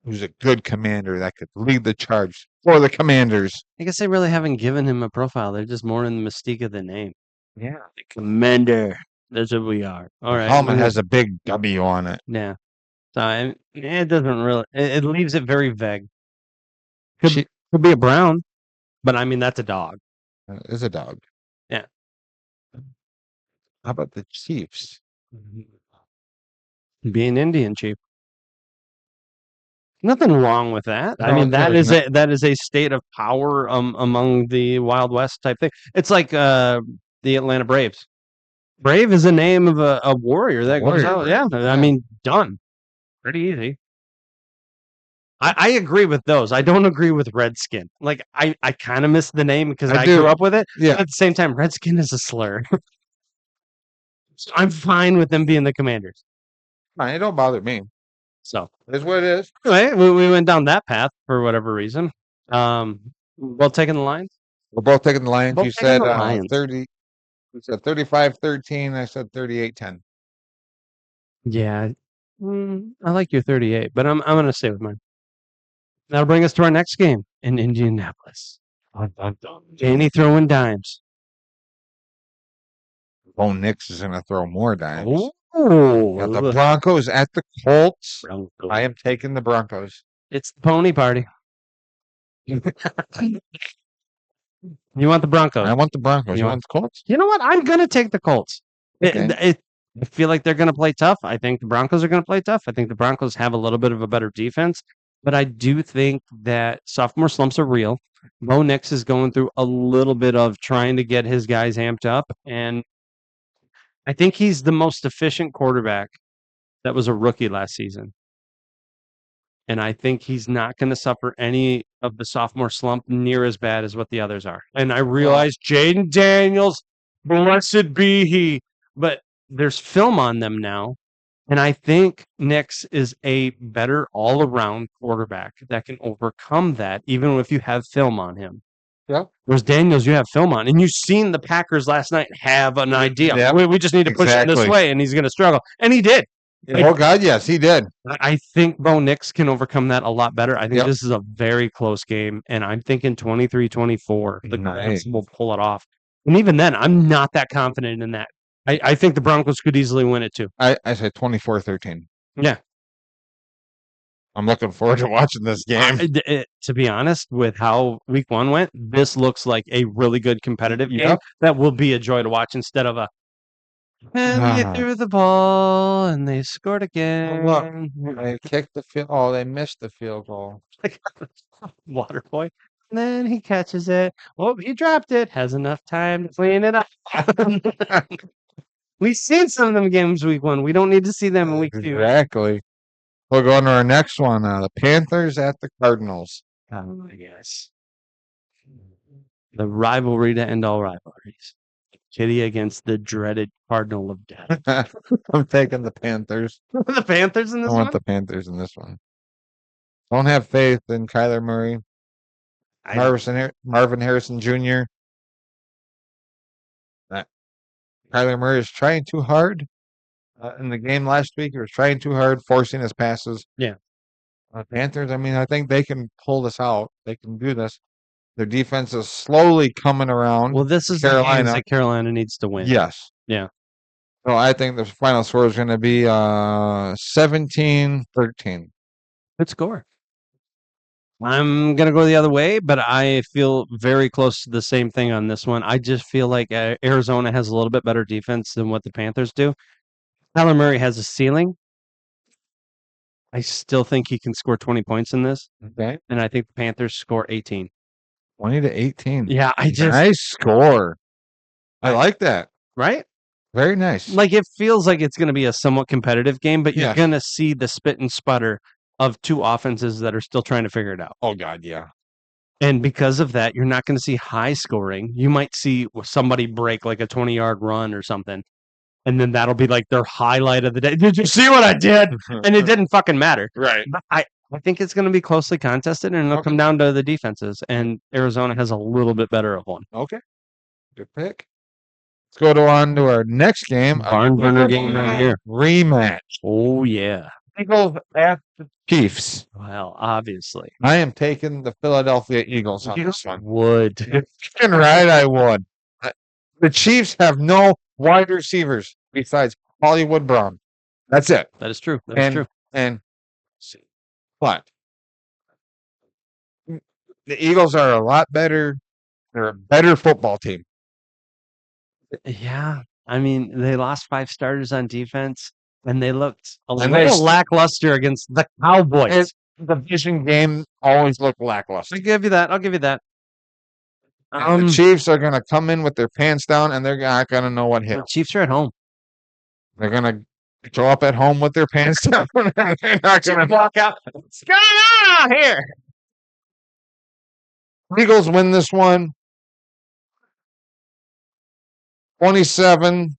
who's a good commander that could lead the charge for the Commanders? I guess they really haven't given him a profile. They're just more in the mystique of the name. Yeah. The Commander. That's what we are. All The right. helmet has a big W on it. Yeah. So it doesn't really. It leaves it very vague. Could be a brown, but I mean that's a dog. It's a dog. Yeah. How about the Chiefs? Be an Indian chief. Nothing wrong with that. I No, mean there's that is a state of power among the Wild West type thing. It's like the Atlanta Braves. Brave is the name of a warrior that goes out. Yeah, I mean done. Pretty easy. I agree with those. I don't agree with Redskin. Like I kind of miss the name because I grew up with it. Yeah. But at the same time, Redskin is a slur. So I'm fine with them being the Commanders. Fine, it don't bother me. So It's what it is. anyway, we went down that path for whatever reason. Well, taking the Lions. We're both taking the Lions. Both You taking said the Lions. 30. You said 35-13. I said 38-10. Yeah, I like your 38, but I'm going to stay with mine. That'll bring us to our next game in Indianapolis. Danny throwing dimes. Bo Nix is going to throw more dimes. Oh, Got the Broncos at the Colts. I am taking the Broncos. It's the pony party. You want the Broncos? I want the Broncos. You want the Colts? You know what? I'm going to take the Colts. Okay. I feel like they're going to play tough. I think the Broncos are going to play tough. I think the Broncos have a little bit of a better defense, but I do think that sophomore slumps are real. Bo Nix is going through a little bit of trying to get his guys amped up, and I think he's the most efficient quarterback that was a rookie last season. And I think he's not going to suffer any of the sophomore slump near as bad as what the others are. And I realize Jaden Daniels, blessed be he, but there's film on them now. And I think Nix is a better all around quarterback that can overcome that, even if you have film on him. Yeah. Whereas Daniels, you have film on. And you've seen the Packers last night have an idea. Yeah, We just need to push it this exactly. way, and he's going to struggle. And he did. Oh, God, yes, he did. I think Bo Nix can overcome that a lot better. I think Yep. this is a very close game, and I'm thinking 23-24. The Nice. Colts will pull it off. And even then, I'm not that confident in that. I think the Broncos could easily win it too. I said 24-13. Yeah. I'm looking forward to watching this game. To be honest, with how week one went, this looks like a really good competitive game Yep. that will be a joy to watch instead of and they threw the ball and they scored again. Look, they kicked the field. Oh, they missed the field goal. Water boy. And then he catches it. Oh, he dropped it. Has enough time to clean it up. We've seen some of them games week one. We don't need to see them in week two. Exactly. We'll go on to our next one. The Panthers at the Cardinals. Oh, I guess. The rivalry to end all rivalries. Kitty against the dreaded Cardinal of Death. I'm taking the Panthers. The Panthers in this I one? want the Panthers in this one. Don't have faith in Kyler Murray. Marvin Harrison Jr. Kyler Murray is trying too hard. In the game last week, he was trying too hard, forcing his passes. Yeah. Panthers, I mean, I think they can pull this out. They can do this. Their defense is slowly coming around. Well, this is the games that Carolina needs to win. Yes. Yeah. So I think the final score is going to be 17-13. Good score. I'm going to go the other way, but I feel very close to the same thing on this one. I just feel like Arizona has a little bit better defense than what the Panthers do. Kyler Murray has a ceiling. I still think he can score 20 points in this. Okay. And I think the Panthers score 18. 20-18. Yeah, nice score. I like that. Right? Very nice. Like it feels like it's going to be a somewhat competitive game, but you're Yes. going to see the spit and sputter of two offenses that are still trying to figure it out. Oh, God, yeah. And because of that, you're not going to see high scoring. You might see somebody break like a 20-yard run or something. And then that'll be like their highlight of the day. Did you see what I did? And it didn't fucking matter. Right. But I think it's going to be closely contested, and it'll come down to the defenses. And Arizona has a little bit better of one. Okay. Good pick. Let's go on to our next game. Barn burner game right here. Rematch. Oh, yeah. Eagles at the Chiefs. Well, obviously. I am taking the Philadelphia Eagles on this one. Would. Fucking right, I would. The Chiefs have no wide receivers besides Hollywood Brown. That's it. That is true. That is true. And but the Eagles are a lot better. They're a better football team. Yeah. I mean, they lost 5 starters on defense, and they looked a And they little st- lackluster against the Cowboys. The division game always look lackluster. I'll give you that. I'll give you that. The Chiefs are going to come in with their pants down, and they're not going to know what hit The 'em. Chiefs are at home. They're going to show up at home with their pants down. They're not going to Walk out. What's going on out here? Eagles win this one 27-13.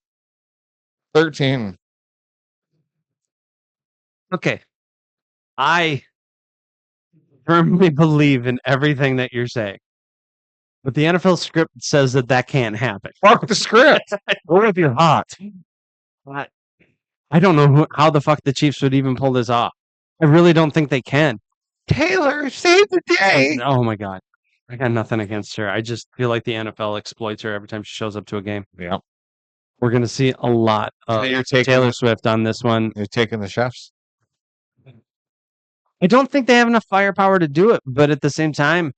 Okay. I firmly believe in everything that you're saying. But the NFL script says that can't happen. Fuck the script. Go with your heart. But I don't know how the fuck the Chiefs would even pull this off. I really don't think they can. Taylor, save the day. Oh my God. I got nothing against her. I just feel like the NFL exploits her every time she shows up to a game. Yeah. We're going to see a lot of You're taking, Taylor Swift on this one. you're taking the chefs. I don't think they have enough firepower to do it, but at the same time,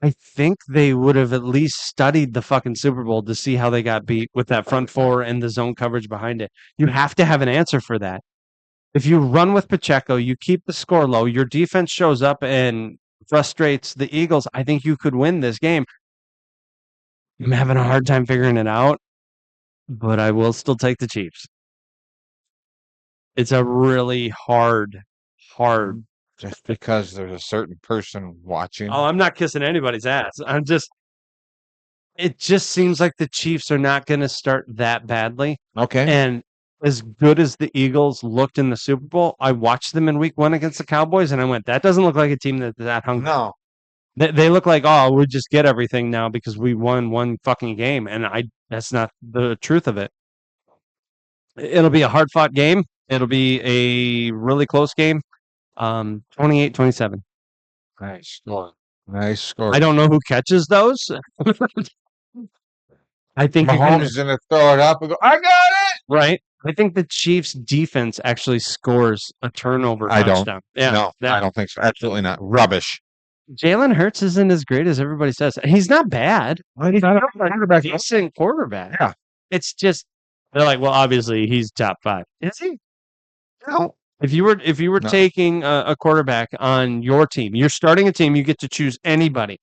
I think they would have at least studied the fucking Super Bowl to see how they got beat with that front four and the zone coverage behind it. You have to have an answer for that. If you run with Pacheco, you keep the score low, your defense shows up and frustrates the Eagles, I think you could win this game. I'm having a hard time figuring it out, but I will still take the Chiefs. It's a really hard. Just because there's a certain person watching. Oh, I'm not kissing anybody's ass. It just seems like the Chiefs are not going to start that badly. Okay. And as good as the Eagles looked in the Super Bowl, I watched them in week 1 against the Cowboys, and I went, that doesn't look like a team that's that hungry. No. They look like, oh, we just get everything now because we won one fucking game. And that's not the truth of it. It'll be a hard-fought game. It'll be a really close game. 28-27. Nice score. Nice score. I don't know who catches those. I think Mahomes is going to throw it up and go, I got it. Right. I think the Chiefs defense actually scores a turnover I don't. touchdown. Yeah. No, I don't think so. Absolutely not. Rubbish. Jalen Hurts isn't as great as everybody says. He's not bad. He's not a quarterback. Decent quarterback. Yeah. It's just they're like, well, obviously he's top 5. Is he? No. If you were No. taking a quarterback on your team, you're starting a team, you get to choose anybody.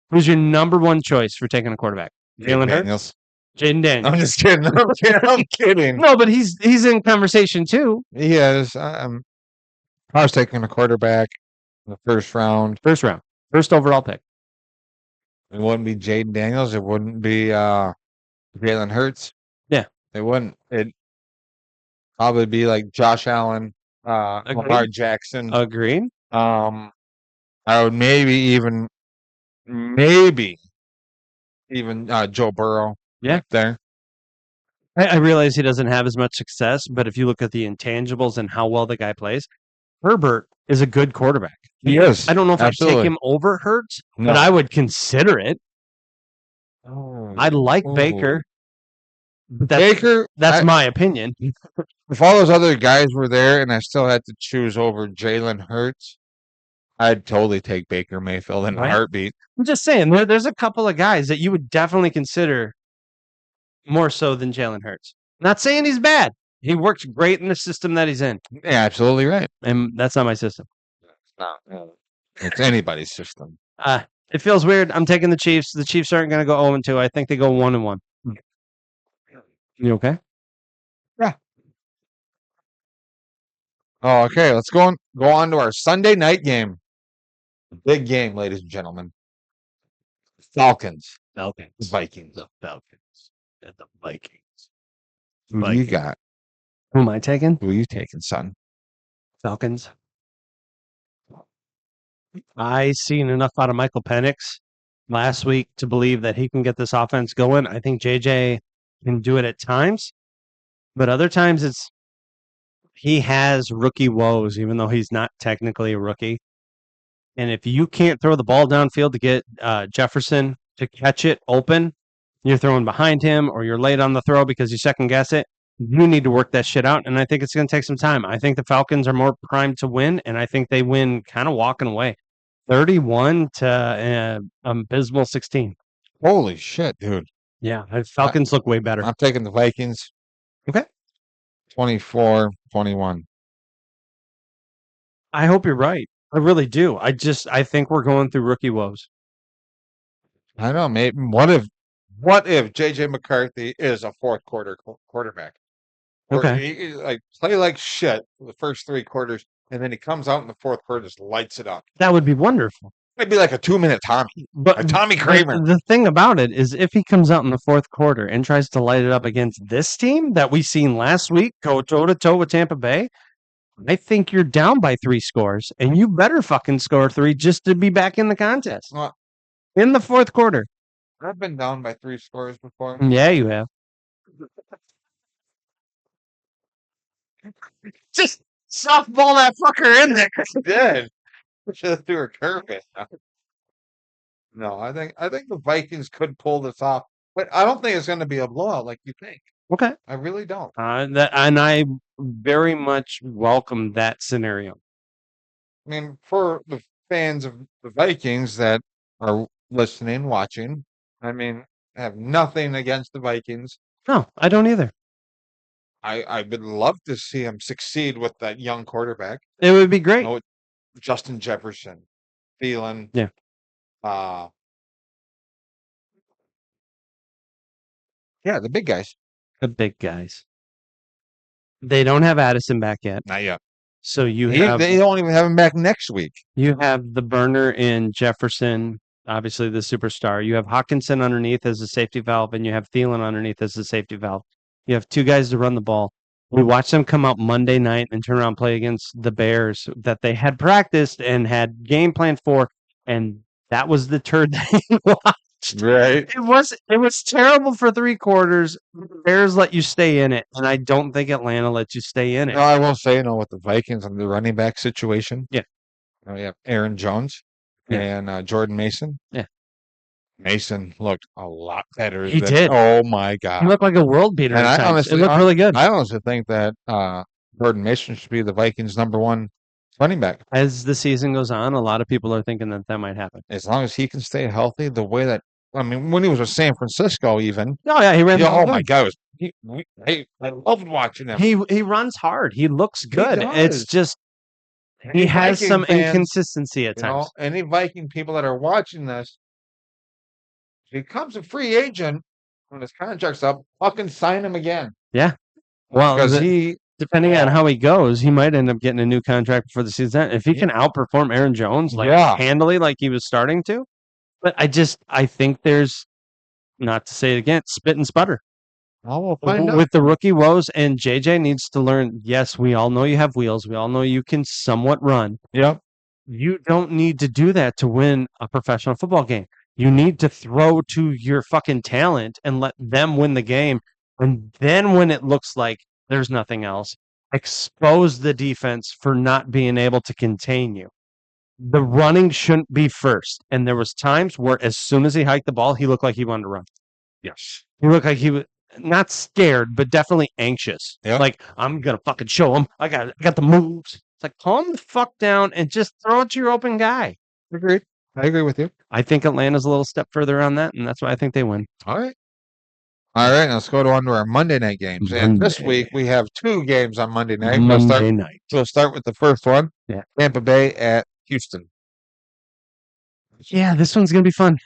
Who's your number 1 choice for taking a quarterback? Jalen Hurts? Jaden Daniels. I'm just kidding. I'm kidding. No, but he's in conversation too. He is. I was taking a quarterback in the first round. First round. First overall pick. It wouldn't be Jaden Daniels. It wouldn't be Jalen Hurts. Yeah. It wouldn't. It'd probably be like Josh Allen, Lamar Jackson. Agreed. I would maybe even Joe Burrow. Yeah. There. I realize he doesn't have as much success, but if you look at the intangibles and how well the guy plays, Herbert is a good quarterback. He is. I don't know if I'd Absolutely. take him over Hurts, No. but I would consider it. Oh. I like Baker. But Baker. that's my opinion. If all those other guys were there and I still had to choose over Jalen Hurts, I'd totally take Baker Mayfield in a Right. heartbeat. I'm just saying, there's a couple of guys that you would definitely consider more so than Jalen Hurts. Not saying he's bad. He works great in the system that he's in, Yeah, absolutely right. and that's not my system. It's anybody's system. It feels weird. I'm taking the Chiefs. The Chiefs aren't going to go 0-2. I think they go 1-1. You okay? Oh, okay. Let's go on to our Sunday night game. Big game, ladies and gentlemen. Falcons. Vikings. The Falcons. And the Vikings. Who you got? Who am I taking? Who are you taking, son? Falcons. I seen enough out of Michael Penix last week to believe that he can get this offense going. I think JJ can do it at times, but other times he has rookie woes, even though he's not technically a rookie. And if you can't throw the ball downfield to get Jefferson to catch it open, you're throwing behind him or you're late on the throw because you second guess it. You need to work that shit out. And I think it's going to take some time. I think the Falcons are more primed to win, and I think they win kind of walking away. 31 to abysmal 16. Holy shit, dude. Yeah, the Falcons look way better. I'm taking the Vikings. Okay. 24-21. I hope you're right. I really do. I think we're going through rookie woes. I know, mate. What if JJ McCarthy is a fourth quarter quarterback? Or Okay. he like play like shit for the first 3 quarters, and then he comes out in the fourth quarter, just lights it up. That would be wonderful. It'd be like a 2-minute Tommy, But a Tommy Kramer. The thing about it is, if he comes out in the fourth quarter and tries to light it up against this team that we seen last week, go toe to toe with Tampa Bay, I think you're down by 3 scores, and you better fucking score 3 just to be back in the contest Well, in the fourth quarter. I've been down by 3 scores before. Yeah, you have. Just softball that fucker in there. Did should have threw a curveball. No, I think the Vikings could pull this off, but I don't think it's going to be a blowout like you think. Okay. I really don't. And I very much welcome that scenario. I mean, for the fans of the Vikings that are listening, watching, I mean, I have nothing against the Vikings. No, I don't either. I would love to see him succeed with that young quarterback. It would be great. Oh, Justin Jefferson, Thielen. Yeah. Yeah, the big guys. The big guys. They don't have Addison back yet. Not yet. So they don't even have him back next week. You have the burner in Jefferson, obviously the superstar. You have Hawkinson underneath as a safety valve, and you have Thielen underneath as a safety valve. You have 2 guys to run the ball. We watched them come out Monday night and turn around and play against the Bears that they had practiced and had game planned for, and that was the turd they watched. Right. It was terrible for 3 quarters. The Bears let you stay in it, and I don't think Atlanta lets you stay in it. No, I will say, with the Vikings and the running back situation. Yeah. We have Aaron Jones and Jordan Mason. Yeah. Mason looked a lot better. He did. Oh my God. He looked like a world beater. And at times. It looked really good. I honestly think that Jordan Mason should be the Vikings' #1 running back. As the season goes on, a lot of people are thinking that might happen. As long as he can stay healthy, the way that when he was with San Francisco, even. Oh yeah, he ran. Oh my God, I loved watching him. He runs hard. He looks good. It's just he has Viking some fans, inconsistency at times. Any Viking people that are watching this, if he becomes a free agent when his contract's up, fucking sign him again. Yeah. Well, because depending on how he goes, he might end up getting a new contract before the season. If he can outperform Aaron Jones handily like he was starting to. But I think there's, not to say it again, spit and sputter. We'll find out. With the rookie woes, and JJ needs to learn, yes, we all know you have wheels. We all know you can somewhat run. Yep. You don't need to do that to win a professional football game. You need to throw to your fucking talent and let them win the game. And then when it looks like there's nothing else, expose the defense for not being able to contain you. The running shouldn't be first. And there was times where as soon as he hiked the ball, he looked like he wanted to run. Yes. He looked like he was not scared, but definitely anxious. Yep. Like, I'm going to fucking show him. I got the moves. It's like, calm the fuck down and just throw it to your open guy. Agreed. I agree with you. I think Atlanta's a little step further on that, and that's why I think they win. All right. Let's go on to our Monday night games. And this week we have 2 games on Monday night. We'll start with the first one. Yeah. Tampa Bay at Houston. Yeah, this one's going to be fun.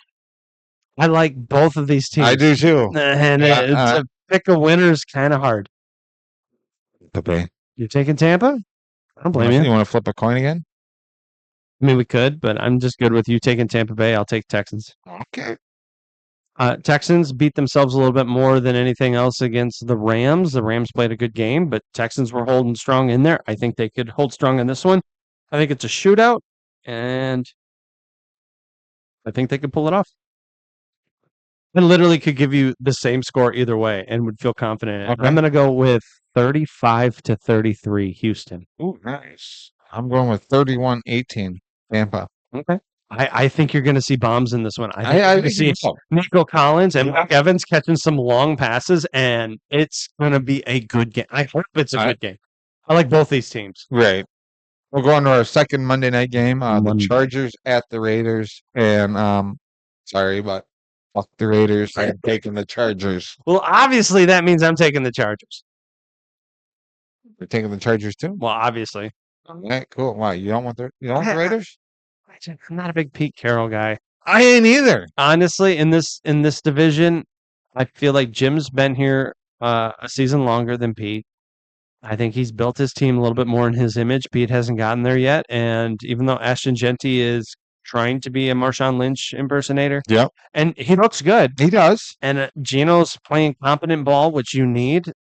I like both of these teams. I do too. And to pick a winner is kind of hard. Tampa Bay. You're taking Tampa? I don't blame you. You want to flip a coin again? I mean, we could, but I'm just good with you taking Tampa Bay. I'll take Texans. Okay. Texans beat themselves a little bit more than anything else against the Rams. The Rams played a good game, but Texans were holding strong in there. I think they could hold strong in this one. I think it's a shootout, and I think they could pull it off. I literally could give you the same score either way and would feel confident in it. Okay. I'm going to go with 35-33 Houston. Ooh, nice. I'm going with 31-18 Tampa. Okay. I think you're going to see bombs in this one. I think you're I going to think see so. Nico Collins and Mike Evans catching some long passes, and it's going to be a good game. I hope it's a I- good game. I like both these teams. Right. We'll go on to our second Monday night game. The Monday. Chargers at the Raiders. And sorry, but fuck the Raiders. I'm taking the Chargers. Well, obviously that means I'm taking the Chargers. You're taking the Chargers too? Well, obviously. All right, cool. Why? You don't want the Raiders? I'm not a big Pete Carroll guy. I ain't either. Honestly, in this division, I feel like Jim's been here a season longer than Pete. I think he's built his team a little bit more in his image. Pete hasn't gotten there yet, and even though Ashton Genty is trying to be a Marshawn Lynch impersonator, Yep. and he looks good, He does. and Gino's playing competent ball, which you need.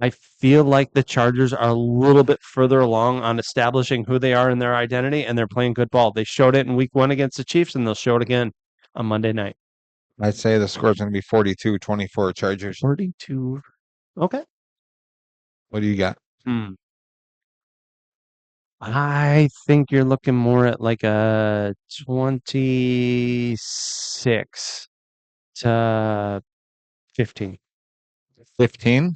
I feel like the Chargers are a little bit further along on establishing who they are in their identity, and they're playing good ball. They showed it in Week 1 against the Chiefs, and they'll show it again on Monday night. I'd say the score's going to be 42-24 Chargers. 42. Okay. What do you got? I think you're looking more at like a 26 to 15. 15?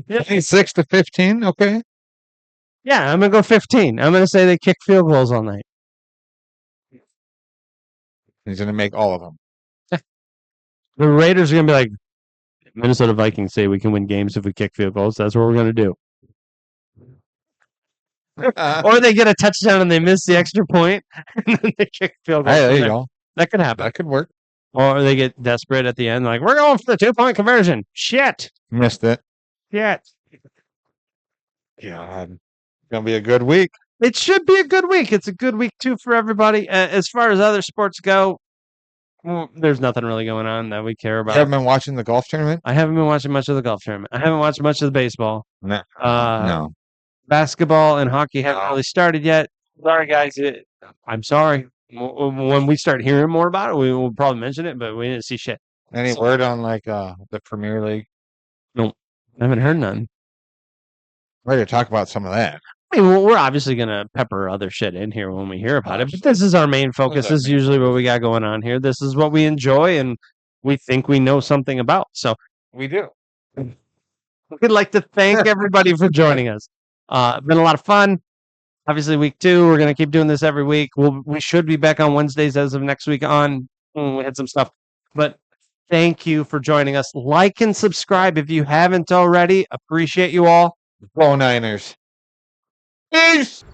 26-15? Okay. Yeah, I'm going to go 15. I'm going to say they kick field goals all night. He's going to make all of them. The Raiders are going to be like, Minnesota Vikings say we can win games if we kick field goals. That's what we're going to do. Or they get a touchdown and they miss the extra point, and then they kick field goals. Hey, there from you there. go. That could happen. That could work. Or they get desperate at the end, like, we're going for the 2-point conversion. Shit. Missed it. Shit. God. It's going to be a good week. It should be a good week. It's a good week, too, for everybody. As far as other sports go, well, there's nothing really going on that we care You about. haven't been watching the golf tournament? I haven't been watching much of the golf tournament. I haven't watched much of the baseball. No. No. Basketball and hockey haven't really started yet. Sorry, guys. I'm sorry. When we start hearing more about it, we will probably mention it, but we didn't see shit. Any word on like the Premier League? Nope. I haven't heard none. Ready to talk about some of that. I mean, we're obviously going to pepper other shit in here when we hear about it, but this is our main focus. This is usually what we got going on here. This is what we enjoy and we think we know something about. So We do. we'd like to thank everybody for joining us. Been a lot of fun. Obviously, week 2, we're going to keep doing this every week. We should be back on Wednesdays as of next week on. We had some stuff, but thank you for joining us. Like and subscribe if you haven't already. Appreciate you all. Go Niners. Peace.